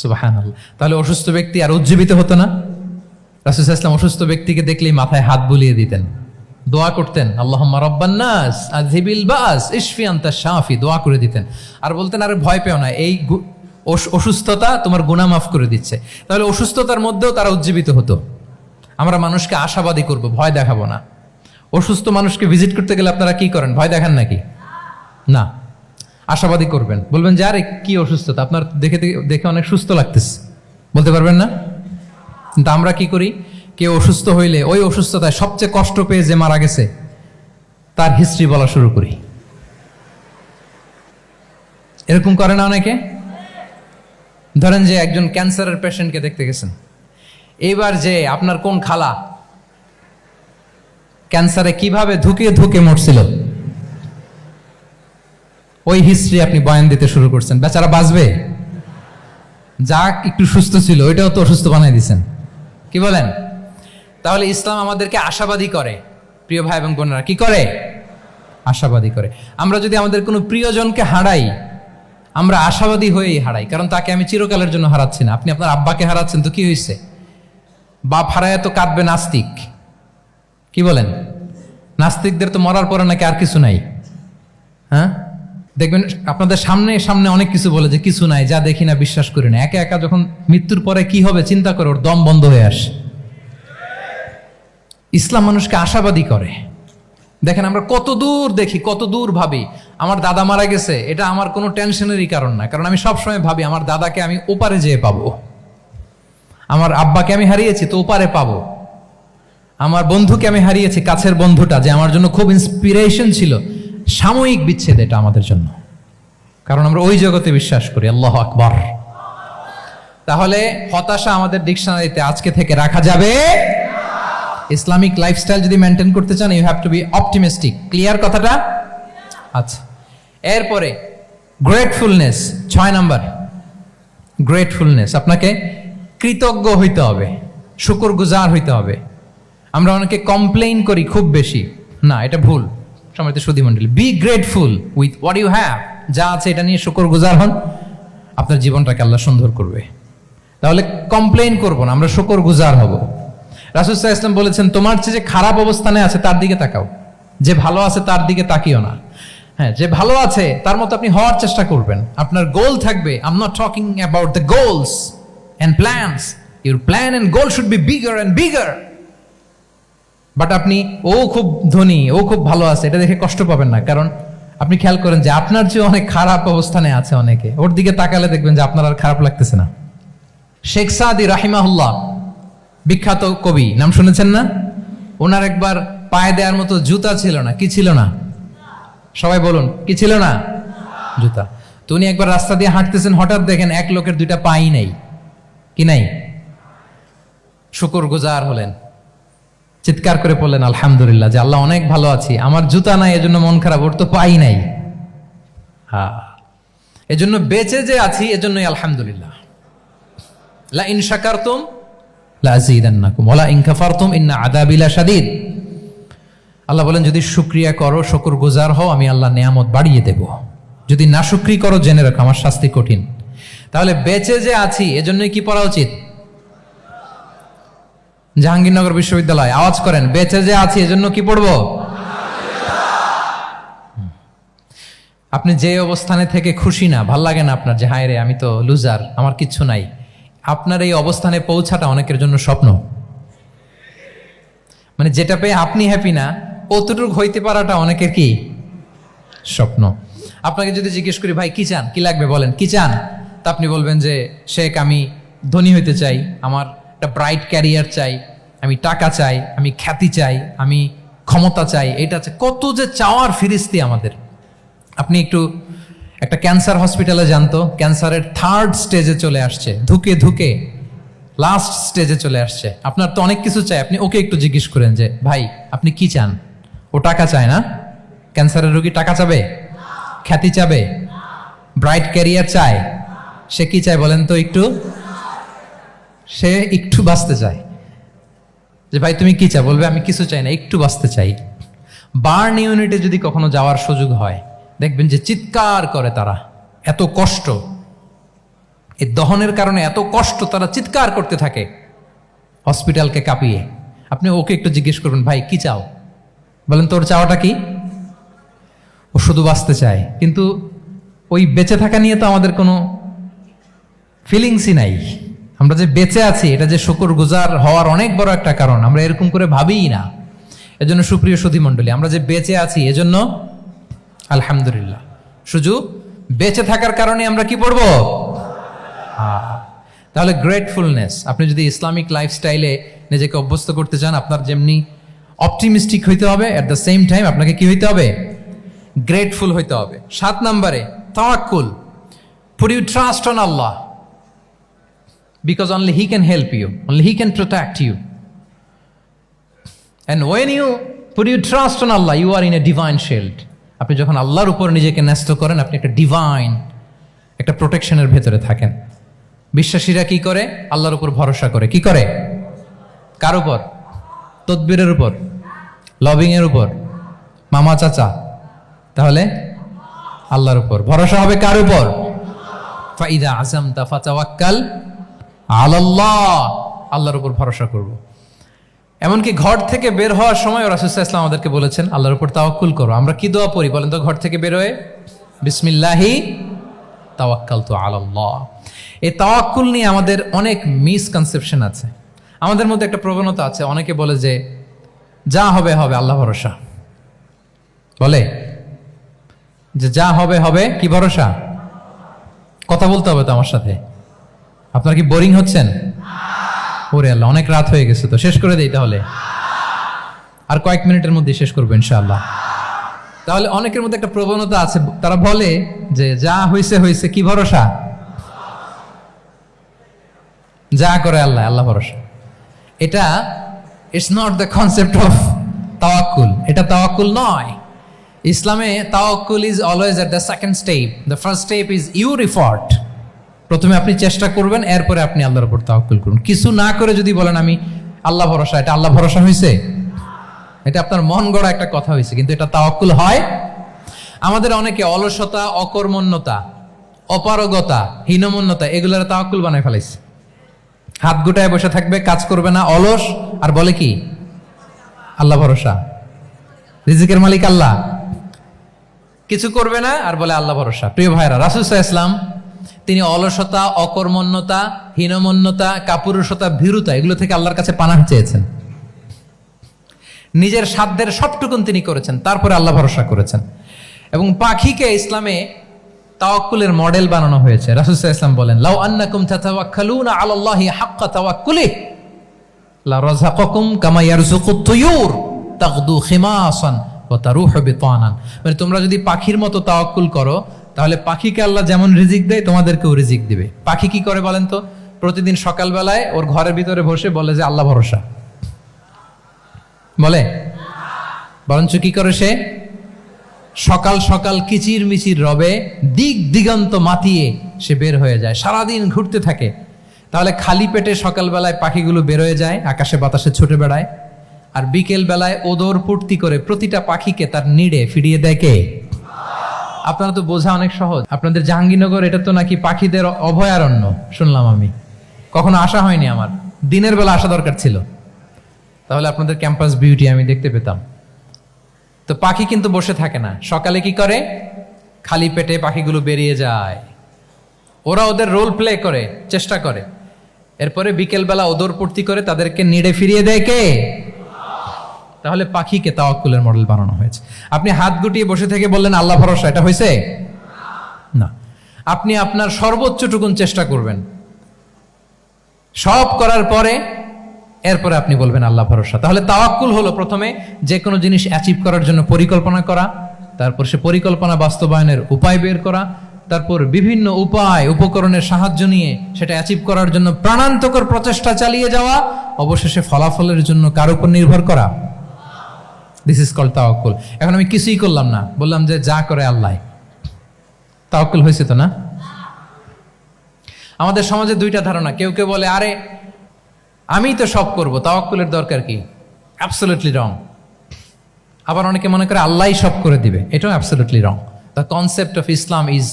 সুবহানাল্লাহ। তাহলে অসুস্থ ব্যক্তি আর উজ্জীবিত হতো না? রাসূল সাল্লাল্লাহু আলাইহি ওয়াসাল্লাম অসুস্থ ব্যক্তিকে দেখলেই মাথায় হাত বুলিয়ে দিতেন, দোয়া করতেন, আল্লাহুম্মা রাব্বান নাস আযহিবিল বাস ইশফি আনতা শাফি, দোয়া করে দিতেন। আর বলতেন, আরে ভয় পেও না, এই অসুস্থতা তোমার গুনাহ মাফ করে দিচ্ছে। তাহলে অসুস্থতার মধ্যেও তারা উজ্জীবিত হতো। আমরা মানুষকে আশাবাদী করব, ভয় দেখাবো না। অসুস্থ মানুষকে ভিজিট করতে গেলে আপনারা কি করেন? ভয় দেখান নাকি? না, আশাবাদী করবেন। বলবেন যে আরে কি অসুস্থতা, আপনার দেখে অনেক সুস্থ লাগতেছে, বলতে পারবেন না? কিন্তু আমরা কি করি? কেউ অসুস্থ হইলে ওই অসুস্থতায় সবচেয়ে কষ্ট পেয়ে যে মারা গেছে তার হিস্ট্রি বলা শুরু করি। এরকম করে না অনেকে? ধরেন যে একজন ক্যান্সারের পেশেন্টকে দেখতে গেছেন, এইবার যে আপনার কোন খালা ক্যান্সারে কিভাবে ধুকে ধুকে মরছিল, ওই হিস্ট্রি আপনি বয়ান দিতে শুরু করছেন। বেচারা বাঁচবে? যা একটু সুস্থ ছিল ওইটাও তো অসুস্থ বানাই দিচ্ছেন। কি বলেন? তাহলে ইসলাম আমাদেরকে আশাবাদী করে। প্রিয় ভাই এবং বোনেরা, কি করে? আশাবাদী করে। আমরা যদি আমাদের কোনো প্রিয়জনকে হারাই, আমরা আশাবাদী হয়েই হারাই, কারণ তাকে আমি চিরকালের জন্য হারাচ্ছি না। আপনি আপনার আব্বাকে হারাচ্ছেন, তো কি হয়েছে? বাপ হারায় তো কাঁদবে নাস্তিক। কি বলেন? নাস্তিকদের তো মরার পরে নাকি আর কিছু নাই। হ্যাঁ, দেখবেন আপনাদের সামনে সামনে অনেক কিছু বলে যে কিছু নাই, যা দেখি না বিশ্বাস করি না। একা একা যখন মৃত্যুর পরে কি হবে চিন্তা করে ওর দম বন্ধ হয়ে আসে। ইসলাম মানুষকে আশাবাদী করে। দেখেন আমরা কত দূর দেখি, কত দূর ভাবি। আমার দাদা মারা গেছে, এটা আমার কোনো টেনশনেরই কারণ না, কারণ আমি সবসময় ভাবি আমার দাদাকে আমি ওপারে যেয়ে পাবো। আমার আব্বাকে আমি হারিয়েছি তো ওপারে পাবো। আমার বন্ধুকে আমি হারিয়েছি, কাছের বন্ধুটা যে আমার জন্য খুব ইন্সপিরেশন ছিল, সাময়িক বিচ্ছেদ এটা আমাদের জন্য, কারণ আমরা ওই জগতে বিশ্বাস করি। আল্লাহু আকবার। তাহলে হতাশা আমাদের ডিকশনারিতে আজকে থেকে রাখা যাবে। ইসলামিক লাইফস্টাইল যদি মেনটেন করতে চান, you have to be optimistic. Clear কথাটা? আচ্ছা, এরপরে গ্রেটফুলনেস, 6 নাম্বার। গ্রেটফুলনেস, আপনাকে কৃতজ্ঞ হইতে হবে, শুকরগুজার হইতে হবে। আমরা অনেকে কমপ্লেইন করি খুব বেশি, না এটা ভুল। সম্মানিত সুধী মণ্ডলী, be grateful with what you have. যা আছে এটা নিয়ে শুকরগুজার হন, আপনার জীবনটাকে আল্লাহ সুন্দর করবে। তাহলে কমপ্লেইন করবো না, আমরা শুকরগুজার হব। রাসূল সাল্লাল্লাহু আলাইহি ওয়াসাল্লাম বলেছেন, তোমার চেয়ে যে খারাপ অবস্থানে আছে তার দিকে তাকাও, যে ভালো আছে তার দিকে তাকিও না। হ্যাঁ, যে ভালো আছে তার মতো আপনি হওয়ার চেষ্টা করবেন। আপনার গোল থাকবে। I am not talking about the goals and plans, your plan and goal should be bigger and bigger. But আপনি ও খুব ধনী, ও খুব ভালো আছে, এটা দেখে কষ্ট পাবেন না। কারণ আপনি খেয়াল করেন যে আপনার চেয়ে অনেক খারাপ অবস্থানে আছে অনেকে, ওর দিকে তাকালে দেখবেন যে আপনার আর খারাপ লাগতেছে না। শেখ সাদি রাহিমাহুল্লাহ, বিখ্যাত কবি, নাম শুনেছেন না? ওনার একবার পায়ে দেওয়ার মতো জুতা ছিল না। কি ছিল না? সবাই বলুন, কি ছিল না? জুতা। তো উনি একবার রাস্তা দিয়ে হাঁটতেছেন, হঠাৎ দেখেন এক লোকের দুইটা পাই নাই। কি নাই? শুকরগুজার হলেন, চিৎকার করে বললেন আলহামদুলিল্লাহ, যে আল্লাহ অনেক ভালো আছি, আমার জুতা নাই এজন্য মন খারাপ, ওর তো পাই নাই। হ্যাঁ, এজন্য বেঁচে যে আছি এজন্যই আলহামদুলিল্লাহ। লা ইন শাকারতুম লা আযীদান্নাকুম ওয়া লা ইন কাফারতুম ইন্না আযাবি লাশাদীদ। আল্লাহ বলেন যদি শুকরিয়া করো, শুকরগুজার হও, আমি আল্লাহ নিয়ামত বাড়িয়ে দেব। যদি নাশুকরি করো, জেনে রাখো আমার শাস্তি কঠিন। তাহলে বেঁচে যে আছি এজন্যই কি পড়া উচিত? জাহাঙ্গীরনগর বিশ্ববিদ্যালয় আওয়াজ করেন, বেঁচে যে আছি এজন্য কি পড়বো? আপনি যে অবস্থানে থেকে খুশি না, ভাল লাগে না আপনার, যে হায় রে আমি তো লুজার, আমার কিচ্ছু নাই, আপনার এই অবস্থানে পৌঁছাটা অনেকের জন্য স্বপ্ন। মানে যেটা পেয়ে আপনি হ্যাপি না, অতটুকু হইতে পারাটা অনেকের কি স্বপ্ন। আপনাকে যদি জিজ্ঞেস করি ভাই কি চান, কি লাগবে বলেন, কি চান? তা আপনি বলবেন যে শেখ আমি ধনী হইতে চাই, আমার একটা ব্রাইট ক্যারিয়ার চাই, আমি টাকা চাই, আমি খ্যাতি চাই, আমি ক্ষমতা চাই, এটা চাই। কত যে চাওয়ার ফিরিস্তি আমাদের। আপনি একটু একটা ক্যান্সার হসপিটালে জানতো, ক্যান্সারের 3rd স্টেজে চলে আসছে, ধুকে ধুকে লাস্ট স্টেজে চলে আসছে। আপনার তো অনেক কিছু চাই, আপনি ওকে একটু জিজ্ঞেস করেন যে ভাই আপনি কি চান? ও টাকা চায় না? ক্যান্সারের রোগী টাকা চাবে? খ্যাতি চাবে? ব্রাইট ক্যারিয়ার চায়? সে কি চায় বলেন তো একটু? সে একটু বাঁচতে চায়। যে ভাই তুমি কি চাও? বলবে আমি কিছু চাই না, একটু বাঁচতে চাই। বার্ন ইউনিটে যদি কখনো যাওয়ার সুযোগ হয়, দেখবেন যে চিৎকার করে তারা, এত কষ্ট, এই দহনের কারণে এত কষ্ট, তারা চিৎকার করতে থাকে হসপিটালকে কাঁপিয়ে। আপনি ওকে একটু জিজ্ঞেস করবেন ভাই কি চাও? বলেন তোর চাওয়াটা কি? ও শুধু বাঁচতে চায়, কিন্তু ওই বেঁচে থাকা নিয়ে তো আমাদের কোনো ফিলিংসই নাই। আমরা যে বেঁচে আছি এটা যে শুকরগুজার হওয়ার অনেক বড় একটা কারণ, আমরা এরকম করে ভাবিই না। এজন্য সুপ্রিয় সুধী মণ্ডলী, আমরা যে বেঁচে আছি এজন্য আলহামদুলিল্লাহ। শুধু বেঁচে থাকার কারণে আমরা কি পড়বো? তাহলে গ্রেটফুলনেস, আপনি যদি ইসলামিক লাইফস্টাইলে নিজেকে অভ্যস্ত করতে চান, আপনার যেমনি অপটিমিস্টিক হইতে হবে, এট দ্য সেম টাইম আপনাকে কি হইতে হবে? গ্রেটফুল হইতে হবে। 7 নম্বরে তাওয়াক্কুল। Put your trust on Allah, because only He can help you, only He can protect you. And when you put your trust on Allah, you are in a divine shield. আপনি যখন আল্লাহর উপর নিজেকে ন্যস্ত করেন, আপনি একটা ডিভাইন, একটা প্রোটেকশনের ভেতরে থাকেন। বিশ্বাসীরা কি করে? আল্লাহর উপর ভরসা করে। কি করে? কার উপর? তদবিরের উপর, লবিং এর উপর, মামা চাচা? তাহলে আল্লাহর উপর ভরসা হবে। কার উপর? ফাইদা আযামতা ফাতাওয়াক্কাল আলাল্লাহ, আল্লাহর উপর ভরসা করব। এমনকি ঘর থেকে বের হওয়ার সময় রাসূল সাল্লাল্লাহু আলাইহি ওয়াসাল্লাম আমাদেরকে বলেছেন আল্লাহর উপর তাওয়াক্কুল করো। আমরা কি দোয়া পড়ি বলেন তো ঘর থেকে বের হয়ে? বিসমিল্লাহি তাওয়াক্কালতু আলাল্লাহ। এই তাওয়াক্কুল নিয়ে আমাদের অনেক মিসকনসেপশন আছে। আমাদের মধ্যে একটা প্রবণতা আছে, অনেকে বলে যে যা হবে হবে, আল্লাহ ভরসা। বলে যে যা হবে হবে, কি ভরসা? কথা বলতে হবে তো আমার সাথে। আপনার কি বোরিং হচ্ছেন? ওরে আল্লাহ, অনেক রাত হয়ে গেছে, তো শেষ করে দেই তাহলে। আর কয়েক মিনিটের মধ্যে শেষ করবো ইনশাআল্লাহ। তাহলে অনেকের মধ্যে একটা প্রবণতা আছে, তারা বলে যে যা হয়েছে হয়েছে, কি ভরসা? যা করে আল্লাহ, আল্লাহ ভরসা। এটা it's not the concept of তাওয়াক্কুল। এটা তাওয়াক্কুল নয়। ইসলামে তাওয়াক্কুল is always at the second step. The first step is your effort. প্রথমে আপনি চেষ্টা করবেন, এরপরে আপনি আল্লাহর উপর তাওয়াক্কুল করুন। কিছু না করে যদি বলেন আমি আল্লাহ ভরসা, এটা আল্লাহ ভরসা হয়েছে? এটা আপনার মন গড়া একটা কথা হয়েছে, কিন্তু এটা তাওয়াক্কুল হয়? আমাদের অনেকে অলসতা, অকর্মণ্যতা, অপারগতা, হীনমন্যতা, এগুলোর তাওয়াক্কুল বানায় ফেলাইছে। হাত গুটায় বসে থাকবে, কাজ করবে না, অলস, আর বলে কি আল্লাহ ভরসা। রিজিকের মালিক আল্লাহ, কিছু করবে না আর বলে আল্লাহ ভরসা। প্রিয় ভাইরা, রাসূল সাল্লাল্লাহু আলাইহি ওয়াসাল্লাম তিনি অলসতা, অকর্মণ্যতা, হীনমন্যতা, কাপুরুষতা, ভীরুতা এগুলো থেকে আল্লাহর কাছে পানাহ চেয়েছেন। নিজের সাধ্যের সবটুকুন তিনি করেছেন, তারপরে আল্লাহ ভরসা করেছেন। এবং পাখিকে ইসলামে তাওয়াক্কুলের মডেল বানানো হয়েছে। রাসূল সাল্লাল্লাহু আলাইহি ওয়াসাল্লাম বলেন, লাউ আন্নাকুম তাতাওয়াক্কালুনা আলাল্লাহি হাক্কা তাওয়াক্কুলিহি লা রাযাকাকুম কামা ইয়ারযুকুত তুয়ুর তাগদু খিমাসান ওয়া তারুহু বিতানান। মানে তোমরা যদি পাখির মতো তাওয়াক্কুল করো, তাহলে পাখিকে আল্লাহ যেমন রিজিক দেয় তোমাদেরকেও রিজিক দিবে। পাখি কি করে বলেন তো? প্রতিদিন সকালবেলায় ওর ঘরের ভিতরে বসে বলে যে আল্লাহ ভরসা, বলে বরঞ্চ কি করে সে সকাল সকাল কিচির মিচির রবে দিক দিগন্ত মাতিয়ে সে বের হয়ে যায়, সারাদিন ঘুরতে থাকে। তাহলে খালি পেটে সকালবেলায় পাখিগুলো বের হয়ে যায়, আকাশে বাতাসে ছুটে বেড়ায়, আর বিকেল বেলায় ওদর পূর্তি করে প্রতিটা পাখিকে তার নিড়ে ফিরিয়ে দেয় কে? আপনারা তো বোঝা অনেক সহজ। আপনাদের জাহাঙ্গীরনগর এটা তো নাকি পাখিদের অভয়ারণ্য শুনলাম, আমি কখনো আসা হয়নি, আমার দিনের বেলা আসা দরকার ছিল, তাহলে আপনাদের ক্যাম্পাস বিউটি আমি দেখতে পেতাম। তো পাখি কিন্তু বসে থাকে না, সকালে কি করে? খালি পেটে পাখিগুলো বেরিয়ে যায়, ওরা ওদের রোল প্লে করে, চেষ্টা করে, এরপরে বিকেলবেলা ওদর পূর্তি করে তাদেরকে নিড়ে ফিরিয়ে দেয় কে? তাহলে পাখিকে তাওয়াক্কুলের মডেল বানানো হয়েছে। আপনি হাত গুটিয়ে বসে থেকে বললেন আল্লাহ ভরসা, এটা হয়েছে না। আপনি আপনার সর্বোচ্চটুকুন চেষ্টা করবেন, সব করার পরে এরপরে আপনি বলবেন আল্লাহ ভরসা। তাহলে তাওয়াক্কুল হলো প্রথমে যে কোনো জিনিস অ্যাচিভ করার জন্য পরিকল্পনা করা, তারপর সে পরিকল্পনা বাস্তবায়নের উপায় বের করা, তারপর বিভিন্ন উপায় উপকরণের সাহায্য নিয়ে সেটা অ্যাচিভ করার জন্য প্রাণান্তকর প্রচেষ্টা চালিয়ে যাওয়া, অবশেষে ফলাফলের জন্য কার উপর নির্ভর করা। দিস ইজ কল্ড তাওয়াক্কুল। এখন আমি কিছুই করলাম না, বললাম যে যা করে আল্লাহ, তাওয়াক্কুল হয়েছে তো না? আমাদের সমাজে দুইটা ধারণা। কেউ কেউ বলে আরে আমি তো সব করব, তাওয়াক্কুলের দরকার কি? Absolutely wrong. আবার অনেকে মনে করে আল্লাহই সব করে দিবে, এটাও absolutely wrong. The concept of Islam is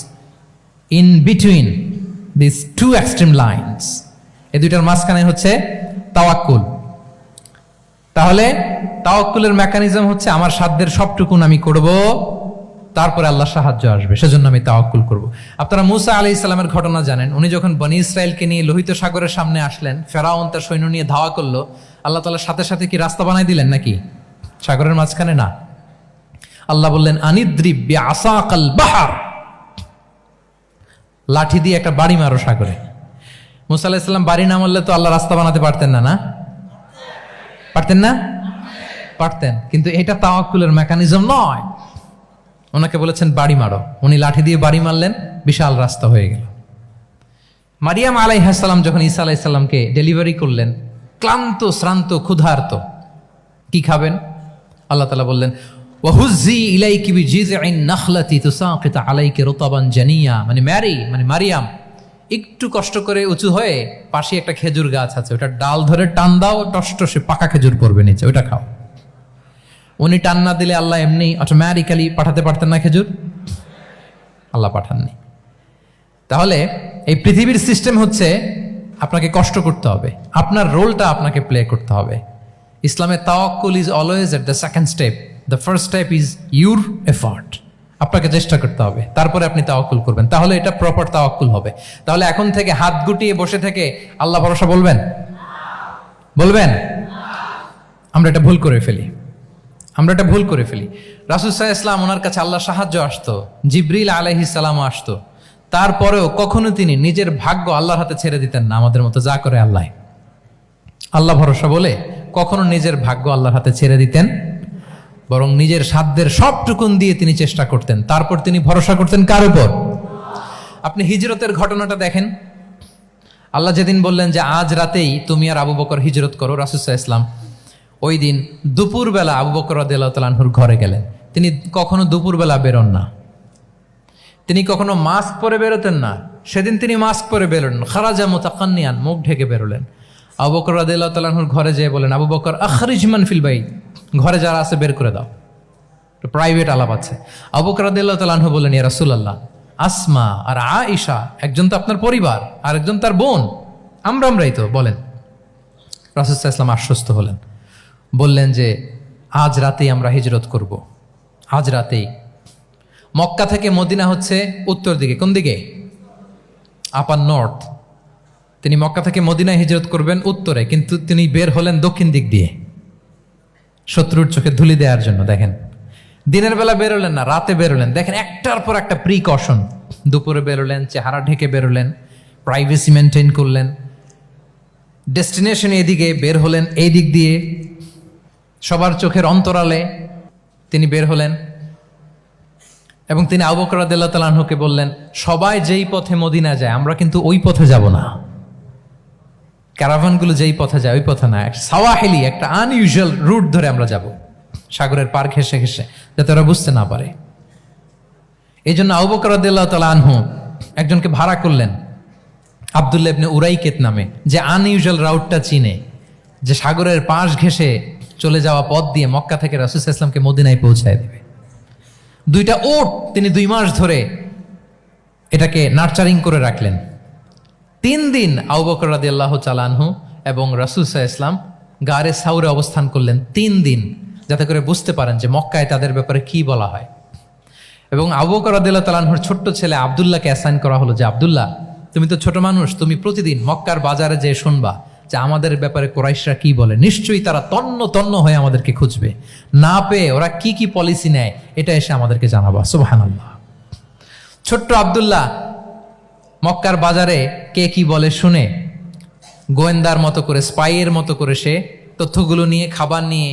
in between this two extreme lines. এই দুইটার মাঝখানে হচ্ছে তাওয়াক্কুল। তাহলে তাওয়াক্কুলের মেকানিজম হচ্ছে আমার সাধ্যের সবটুকুন আমি করব, তারপরে আল্লাহ সাহায্য আসবে, সেজন্য আমি তাওয়াক্কুল করব। আপনারা মুসা আলাইহিস সালামের ঘটনা জানেন। উনি যখন বনি ইসরায়েলকে নিয়ে লোহিত সাগরের সামনে আসলেন, ফেরাউন তার সৈন্য নিয়ে ধাওয়া করলো, আল্লাহ তাআলা সাথে সাথে কি রাস্তা বানাই দিলেন নাকি? সাগরের মাঝখানে না। আল্লাহ বললেন আনিদ্রিব বিআসাকাল বাহর, লাঠি দিয়ে একটা বাড়ি মারো সাগরে। মুসা আলাইহিস সালাম বাড়ি না মারলে তো আল্লাহ রাস্তা বানাতে পারতেন না, না পারতেন না? পারতেন, কিন্তু এটা তাওয়াক্কুলের মেকানিজম নয়। ওনাকে বলেছেন বাড়ি মারো, উনি লাঠি দিয়ে বাড়ি মারলেন, বিশাল রাস্তা হয়ে গেল। মারিয়াম আলাইহিস সালাম যখন ঈসা আলাইহিস সালামকে ডেলিভারি করলেন, ক্লান্ত শ্রান্ত ক্ষুধার্ত, কি খাবেন? আল্লাহ তাআলা বললেন ওয়াহুজ্জি ইলাইকি বিজিযইন নাখলাতি তুসাকিত আলাইকি রুতাবান জানিয়া, মানে মারিয়াম একটু কষ্ট করে উঁচু হয়ে পাশে একটা খেজুর গাছ আছে, ওটা ডাল ধরে টান দাও, টসটসে পাকা খেজুর পড়বে নিচে, ওটা খাও। উনি টান না দিলে আল্লাহ এমনি অটোমেটিক্যালি পাঠাতে পারতেন না খেজুর? আল্লাহ পাঠাননি। তাহলে এই পৃথিবীর সিস্টেম হচ্ছে আপনাকে কষ্ট করতে হবে, আপনার রোলটা আপনাকে প্লে করতে হবে। ইসলামে তাওয়াক্কুল is always at the second step, the first step is your effort. আপনাকে চেষ্টা করতে হবে, তারপরে আপনি তাওয়াক্কুল করবেন, তাহলে এটা প্রপার তাওয়াক্কুল হবে। তাহলে এখন থেকে হাত গুটিয়ে বসে থেকে আল্লাহ ভরসা বলবেন? আমরা এটা ভুল করে ফেলি। রাসূল সাল্লাল্লাহু আলাইহি ওয়াসাল্লাম, ওনার কাছে আল্লাহ সাহায্য আসতো, জিবরিল আলাইহিস সালাম আসতো, তারপরেও কখনো তিনি নিজের ভাগ্য আল্লাহর হাতে ছেড়ে দিতেন না। আমাদের মতো যা করে আল্লাহ ভরসা বলে কখনো নিজের ভাগ্য আল্লাহর হাতে ছেড়ে দিতেন, বরং নিজের সাধ্যের সবটুকুন দিয়ে তিনি চেষ্টা করতেন, তারপর তিনি ভরসা করতেন কার উপর? আপনি হিজরতের ঘটনাটা দেখেন। আল্লাহ যেদিন বললেন যে আজ রাতেই তুমি আর আবু বকর হিজরত করো, রাসূল সাল্লাল্লাহু আলাইহি ওয়াসাল্লাম ওই দিন দুপুরবেলা আবু বকর রাদিয়াল্লাহু তাআলা আনহুর ঘরে গেলেন। তিনি কখনো দুপুরবেলা বেরোন না, তিনি কখনো মাস্ক পরে বেরোতেন না। সেদিন তিনি মাস্ক পরে বেরোলেন, খারাজা মুতাকান্নিয়ান, মুখ ঢেকে বেরোলেন। আবু বকর রাদিয়াল্লাহু তাআলা আনহুর ঘরে যেয়ে বলেন, আবু বকর আখরিজ মান ফিল বাইত, ঘরে যারা আছে বের করে দাও, প্রাইভেট আলাপ আছে। আবু বকর রাদিয়াল্লাহু তাআলা আনহু বললেন, ইয়া রাসূলুল্লাহ, আসমা আর আয়েশা একজন তো আপনার পরিবার আর একজন তার বোন, আমরাই তো, বলেন। রাসূল সাল্লাল্লাহু আলাইহি ওয়াসাল্লাম আশ্বস্ত হলেন, বললেন যে আজ রাতেই আমরা হিজরত করব, আজ রাতেই। মক্কা থেকে মদিনা হচ্ছে উত্তর দিকে, কোন দিকে? আপার নর্থ। তিনি মক্কা থেকে মদিনায় হিজরত করবেন উত্তরে, কিন্তু তিনি বের হলেন দক্ষিণ দিক দিয়ে শত্রুর চোখে ধুলি দেওয়ার জন্য। দেখেন, দিনের বেলা বেরোলেন না, রাতে বেরোলেন। দেখেন, একটার পর একটা প্রিকশন। দুপুরে বেরোলেন, চেহারা ঢেকে বেরোলেন, প্রাইভেসি মেনটেন করলেন। ডেস্টিনেশন এদিকে, বের হলেন এই দিক দিয়ে, সবার চোখের অন্তরালে তিনি বের হলেন। এবং তিনি আবু বকর রাদিয়াল্লাহু তাআলা আনহুকে বললেন, সবাই যেই পথে মদিনা যায় আমরা কিন্তু ওই পথে যাব না, ক্যারাভানগুলো যেই পথে যায় ওই পথে না, সাওয়াহিলি একটা আনইউজুয়াল রুট ধরে আমরা যাব, সাগরের পার ঘেঁষে ঘেঁষে, যাতে ওরা বুঝতে না পারে। এই জন্য আবু বকর রাদিয়াল্লাহু তাআলা আনহু একজনকে ভাড়া করলেন, আব্দুল্লাহ ইবনে উরাইকেত নামে, যে আনইউজুয়াল রাউটটা চিনে, যে সাগরের পাশ ঘেঁষে চলে যাওয়া পথ দিয়ে মক্কা থেকে রাসূল সাল্লাল্লাহু আলাইহি ওয়াসাল্লামকে মদিনায় পৌঁছায় দেবে। 2টা উট তিনি 2 মাস ধরে এটাকে নার্চারিং করে রাখলেন। 3 দিন আবু বকর রাদিয়াল্লাহু তাআলা আনহু এবং রাসূল সাল্লাল্লাহু আলাইহি ওয়াসাল্লাম গারে সাউরে অবস্থান করলেন 3 দিন, যাতে করে বুঝতে পারেন যে মক্কায় তাদের ব্যাপারে কি বলা হয়। এবং আবু বকর রাদিয়াল্লাহু তাআলা আনহুর ছোট্ট ছেলে আব্দুল্লাহকে অ্যাসাইন করা হলো যে, আব্দুল্লাহ, তুমি তো ছোট মানুষ, তুমি প্রতিদিন মক্কার বাজারে যেয়ে শুনবা যে আমাদের ব্যাপারে কুরাইশরা কি বলে। নিশ্চয়ই তারা তন্ন তন্ন হয়ে আমাদেরকে খুঁজবে, না পেয়ে ওরা কি কি পলিসি নেয় এটা এসে আমাদেরকে জানাবা। সুবহানাল্লাহ। ছোট্ট আব্দুল্লাহ মক্কার বাজারে কে কি বলে শুনে গোয়েন্দার মতো করে, স্পাইয়ের মতো করে সে তথ্যগুলো নিয়ে, খাবার নিয়ে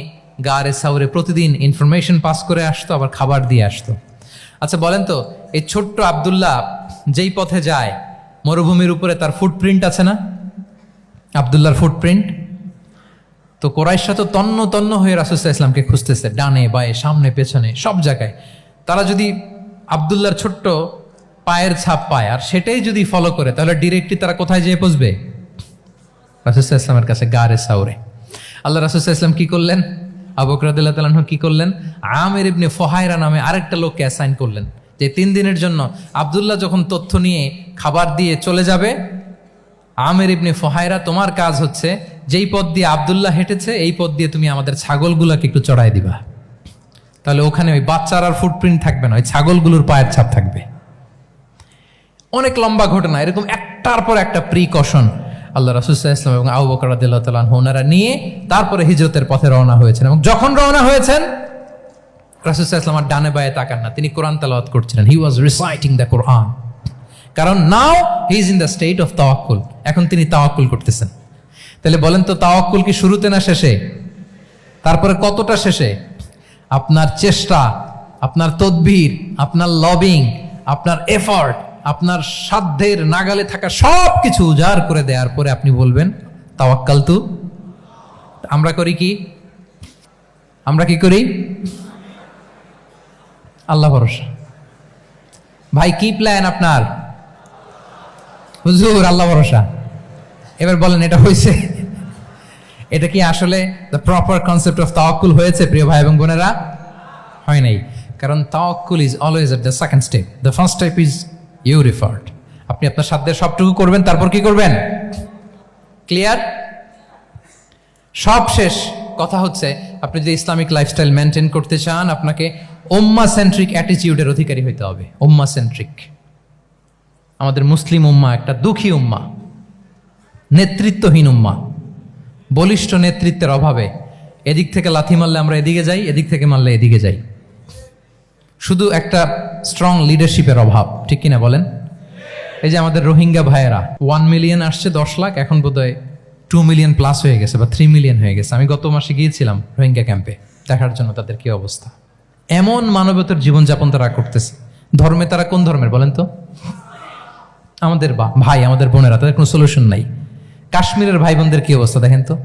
গারে সাউরে প্রতিদিন ইনফরমেশন পাস করে আসতো, আবার খাবার দিয়ে আসতো। আচ্ছা বলেন তো, এই ছোট্ট আব্দুল্লাহ যেই পথে যায়, মরুভূমির উপরে তার ফুটপ্রিন্ট আছে না, আব্দুল্লাহর ফুটপ্রিন্ট। তো কোরাইশরা তো তন্ন তন্ন হয়ে রাসূল সাল্লাল্লাহু আলাইহি ওয়াসাল্লামকে খুঁজতেছে, ডানে বায়ে সামনে পেছনে সব জায়গায়। তারা যদি আব্দুল্লাহর ছোট্ট পায়ের ছাপ পায় আর সেটাই যদি ফলো করে, তাহলে ডিরেক্টলি তারা কোথায় যেয়ে পৌঁছবে? রাসূল সাল্লাল্লাহু আলাইহি ওয়াসাল্লামের কাছে, গারে সাউরে। আল্লাহ রাসূল সাল্লাল্লাহু আলাইহি ওয়াসাল্লাম কি করলেন? আবু বকর রাদিয়াল্লাহু তাআলা আনহু কি করলেন? আমির ইবনে ফুহায়রা নামে আরেকটা লোককে অ্যাসাইন করলেন, যে 3 দিনের জন্য আব্দুল্লাহ যখন তথ্য নিয়ে খাবার দিয়ে চলে যাবে, আমির ইবনে ফুহায়রা, তোমার কাজ হচ্ছে যেই পথ দিয়ে আব্দুল্লাহ হেঁটেছে এই পথ দিয়ে তুমি আমাদের ছাগলগুলোকে একটু চড়াই দিবা। তাহলে ওখানে ওই বাচ্চার আর ফুটপ্রিন্ট থাকবে না, ওই ছাগলগুলোর পায়ের ছাপ থাকবে। অনেক লম্বা ঘটনা, এরকম একটার পর একটা প্রিকশন আল্লাহ রাসূল সাল্লাল্লাহু আলাইহি ওয়াসাল্লাম এবং আবু বকর রাদিয়াল্লাহু তাআলা আনহু ওনারা নিয়ে তারপরে হিজরতের পথে রওনা হয়েছেন। এবং যখন রওনা হয়েছেন, রাসূল সাল্লাল্লাহু আলাইহি ওয়াসাল্লাম ডানে বায়ে তাকান না, তিনি কোরআন তেলাওয়াত করছিলেন। হি ওয়াজ রিসাইটিং দ্য কোরআন, কারণ now he is in the state of তাওয়াক্কুল। এখন তিনি তাওয়াক্কুল করতেছেন। তাহলে বলেন তো, তাওয়াক্কুল কি শুরুতে না শেষে? তারপরে কতটা শেষে? আপনার চেষ্টা, আপনার তদবির, আপনার লবিং, আপনার এফর্ট, আপনার সাধ্যের নাগালে থাকা সব কিছু উজাড় করে দেওয়ার পরে আপনি বলবেন তাওয়াক্কালতু। আমরা করি কি? আমরা কি করি? আল্লাহ ভরসা। ভাই কি প্ল্যান আপনার? হুজুর আল্লাহ ভরসা। এবার বলেন, এটা হয়েছে? এটা কি আসলে দ্য প্রপার কনসেপ্ট অফ তাওয়াক্কুল হয়েছে প্রিয় ভাই এবং বোনেরা? হয় নাই। কারণ তাওয়াক্কুল is always at the second step. The first step is your effort. আপনি আপনার সাধ্যের সবটুকু করবেন, তারপর কি করবেন? ক্লিয়ার? সব শেষ। কথা হচ্ছে, আপনি যদি ইসলামিক লাইফস্টাইল মেনটেন করতে চান, আপনাকে উম্মাহ সেন্ট্রিক অ্যাটিটিউডের অধিকারী হইতে হবে। উম্মাহ সেন্ট্রিক। আমাদের মুসলিম উম্মাহ একটা দুঃখী উম্মাহ, নেতৃত্বহীন উম্মাহ, বলিষ্ঠ নেতৃত্বের অভাবে এদিক থেকে লাথি মারলে আমরা এদিকে যাই, এদিক থেকে মারলে এদিকে যাই। শুধু একটা স্ট্রং লিডারশিপের অভাব, ঠিক কিনা বলেন? এই যে আমাদের রোহিঙ্গা ভাইয়েরা 1 মিলিয়ন আসছে, 10 লাখ, এখন বোধহয় 2 মিলিয়ন প্লাস হয়ে গেছে বা 3 মিলিয়ন হয়ে গেছে। আমি গত মাসে গিয়েছিলাম রোহিঙ্গা ক্যাম্পে দেখার জন্য তাদের কি অবস্থা। এমন মানবতার জীবনযাপন তারা করতেছে। ধর্মে তারা কোন ধর্মের বলেন তো? আমাদের ভাই, আমাদের বোনেরা, তাদের কোনো সলিউশন নাই। কাশ্মীরের ভাই বোনদের কি অবস্থা দেখেন তো।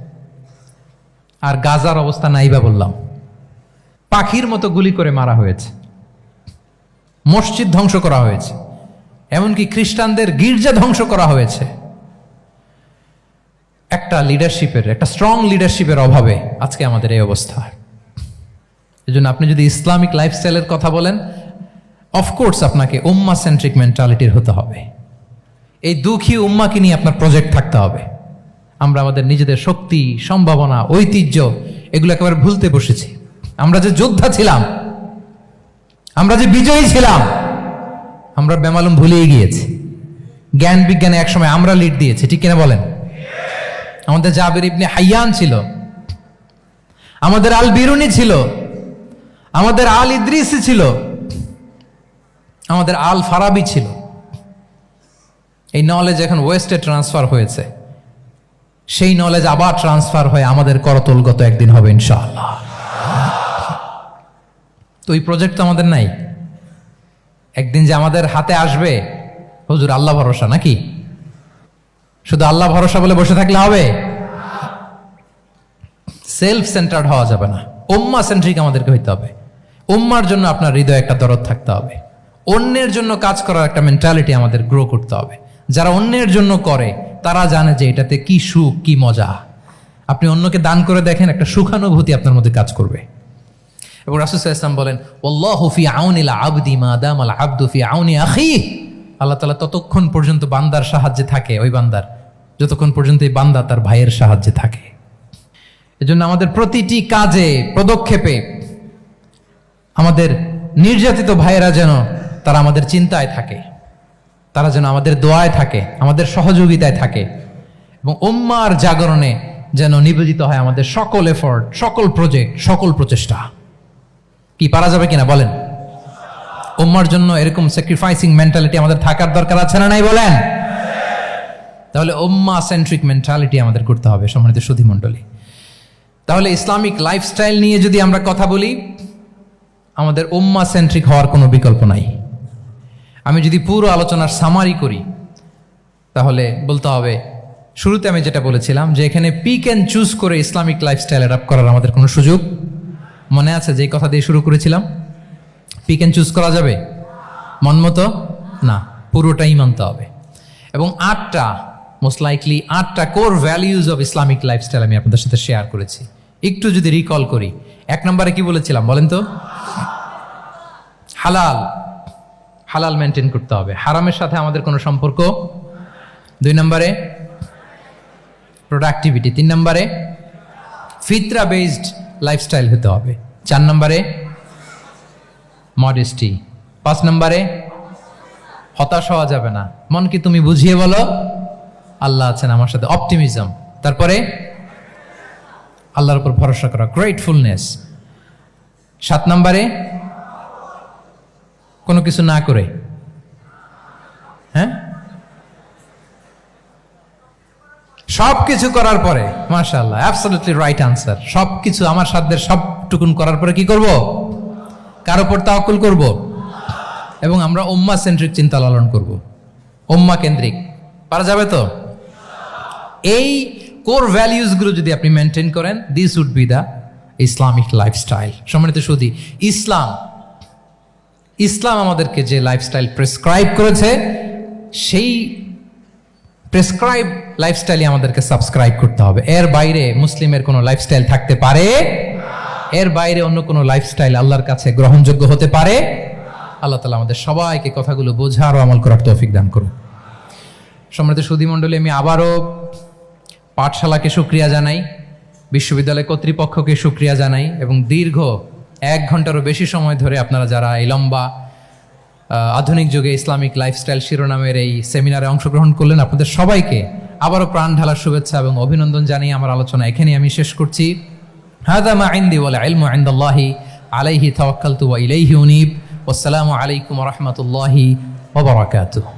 আর গাজার অবস্থা নাই বা বললাম। পাখির মতো গুলি করে মারা হয়েছে, মসজিদ ধ্বংস করা হয়েছে, এমনকি খ্রিস্টানদের গির্জা ধ্বংস করা হয়েছে। একটা লিডারশিপের, একটা স্ট্রং লিডারশিপের অভাবে আজকে আমাদের এই অবস্থা। এই জন্য আপনি যদি ইসলামিক লাইফস্টাইলের কথা বলেন, অফকোর্স আপনাকে উম্মাহ সেন্ট্রিক মেন্টালিটির হতে হবে। এই দুঃখী উম্মাকে নিয়ে আপনার প্রজেক্ট থাকতে হবে। আমরা আমাদের নিজেদের শক্তি, সম্ভাবনা, ঐতিহ্য এগুলো একেবারে ভুলতে বসেছি। আমরা যে যোদ্ধা ছিলাম, আমরা যে বিজয়ী ছিলাম, আমরা বেমালুম ভুলেই গিয়েছি। জ্ঞান বিজ্ঞানে একসময় আমরা লিড দিয়েছি, ঠিক কিনা বলেন? আমাদের জাবির ইবনে হাইয়ান ছিল, আমাদের আল বিরুনি ছিল, আমাদের আল ইদ্রিসি ছিল, আমাদের আল ফারাবি ছিল। এই নলেজ এখন ওয়েস্টে ট্রান্সফার হয়েছে, সেই নলেজ আবার ট্রান্সফার হয়ে আমাদের করতলগত একদিন হবে ইনশাআল্লাহ। তো এই প্রজেক্ট তো আমাদের নাই, একদিন যে আমাদের হাতে আসবে, হুজুর আল্লাহ ভরসা নাকি? শুধু আল্লাহ ভরসা বলে বসে থাকলে হবে? সেলফ সেন্টার্ড হওয়া যাবে না, উম্মাহ সেন্ট্রিক আমাদেরকে হইতে হবে। উম্মার জন্য আপনার হৃদয়ে একটা দরদ থাকতে হবে, অন্যের জন্য কাজ করার একটা মেন্টালিটি আমাদের গ্রো করতে হবে। যারা অন্যের জন্য করে তারা জানে যে এটাতে কি সুখ, কি মজা। আপনি অন্যকে দান করে দেখেন, একটা সুখানুভূতি আপনার মধ্যে কাজ করবে। এবং রাসূল সাল্লাল্লাহু আলাইহি ওয়াসাল্লাম বলেন, ওয়াল্লাহু ফি আউনিল আবদি মা দামাল আবদু ফি আউনি আখিহি। আল্লাহ তাআলা ততক্ষণ পর্যন্ত বান্দার সাহায্যে থাকে, ওই বান্দার, যতক্ষণ পর্যন্ত এই বান্দা তার ভাইয়ের সাহায্যে থাকে। এজন্য আমাদের প্রতিটি কাজে, পদক্ষেপে আমাদের নির্যাতিত ভাইয়েরা যেন তারা আমাদের চিন্তায় থাকে, তারা যেন আমাদের দোয়ায় থাকে, আমাদের সহযোগিতায় থাকে, এবং উম্মার জাগরণে যেন নিবেদিত হয় আমাদের সকল এফোর্ট, সকল প্রজেক্ট, সকল প্রচেষ্টা। কি পারা যাবে কিনা বলেন? উম্মার জন্য এরকম স্যাক্রিফাইসিং মেন্টালিটি আমাদের থাকার দরকার আছে না নাই বলেন? তাহলে উম্মাহ সেন্ট্রিক মেন্টালিটি আমাদের করতে হবে সম্মানিত সুধী মণ্ডলী। তাহলে ইসলামিক লাইফস্টাইল নিয়ে যদি আমরা কথা বলি, আমাদের উম্মাহ সেন্ট্রিক হওয়ার কোনো বিকল্প নাই। আমি যদি পুরো আলোচনার সামারি করি, তাহলে বলতে হবে, শুরুতে আমি যেটা বলেছিলাম যে এখানে পিক অ্যান্ড চুজ করে ইসলামিক লাইফস্টাইল অ্যাডাপ্ট করার আমাদের কোনো সুযোগ, মনে আছে যে কথা দিয়ে শুরু করেছিলাম? পিক অ্যান্ড চুজ করা যাবে মন মতো? না, পুরোটাই মানতে হবে। এবং মোস্ট লাইকলি 8টা core values of Islamic lifestyle আমি আপনাদের সাথে শেয়ার করেছি। একটু যদি রিকল করি, 1 নম্বরে কি বলেছিলাম বলেন তো? হালাল, হালাল মেনটেন করতে হবে, হারামের সাথে আমাদের কোনো সম্পর্ক। 2 নম্বরে প্রোডাক্টিভিটি। 3 নম্বরে ফিতরা বেসড লাইফস্টাইল হতে হবে। 4 নম্বরে মডেস্টি। 5 নম্বরে হতাশ হওয়া যাবে না, মনকে তুমি বুঝিয়ে বলো আল্লাহ আছেন আমার সাথে, অপটিমিজম। তারপরে আল্লাহর উপর ভরসা করা, গ্রেটফুলনেস। 7 নম্বরে কোনো কিছু না করে, হ্যাঁ, সব কিছু করার পরে, মাশাআল্লাহ, অ্যাবসলিউটলি রাইট আনসার। সব কিছু আমার সাধ্যের সবটুকুন করার পরে কি করব? কার উপর তাওয়াক্কুল করব, এবং আমরা উম্মাহ সেন্ট্রিক চিন্তা লালন করব, উম্মাহ কেন্দ্রিক। পারা যাবে তো? এই কোর ভ্যালিউজগুলো যদি আপনি মেনটেন করেন, this would be the Islamic lifestyle. সম্মানিত সুধী, ইসলাম আমাদেরকে যে লাইফস্টাইল প্রেসক্রাইব করেছে, সেই প্রেসক্রাইব লাইফস্টাইলই আমাদেরকে সাবস্ক্রাইব করতে হবে। এর বাইরে মুসলিমের কোনো লাইফস্টাইল থাকতে পারে? এর বাইরে অন্য কোনো লাইফস্টাইল আল্লাহর কাছে গ্রহণযোগ্য হতে পারে? আল্লাহ তাআলা আমাদের সবাইকে কথাগুলো বোঝার ও আমল করার তৌফিক দান করুন। সম্মানিত সুধী মণ্ডলী, আমি আবারও পাঠশালাকে শুকরিয়া জানাই, বিশ্ববিদ্যালয় কর্তৃপক্ষকে শুকরিয়া জানাই, এবং দীর্ঘ 1 ঘন্টারও বেশি সময় ধরে আপনারা যারা এই লম্বা আধুনিক যুগে ইসলামিক লাইফস্টাইল শিরোনামের এই সেমিনারে অংশগ্রহণ করলেন, আপনাদের সবাইকে আবারও প্রাণ ঢালার শুভেচ্ছা এবং অভিনন্দন জানিয়ে আমার আলোচনা এখানেই আমি শেষ করছি। হাযা মা ইনদি ওয়াল ইলমু ইনদাল্লাহি আলাইহি তাওয়াক্কালতু ওয়া ইলাইহি উনীব। ওয়াসসালামু আলাইকুম ওয়া রাহমাতুল্লাহি ওয়া বারাকাতুহু।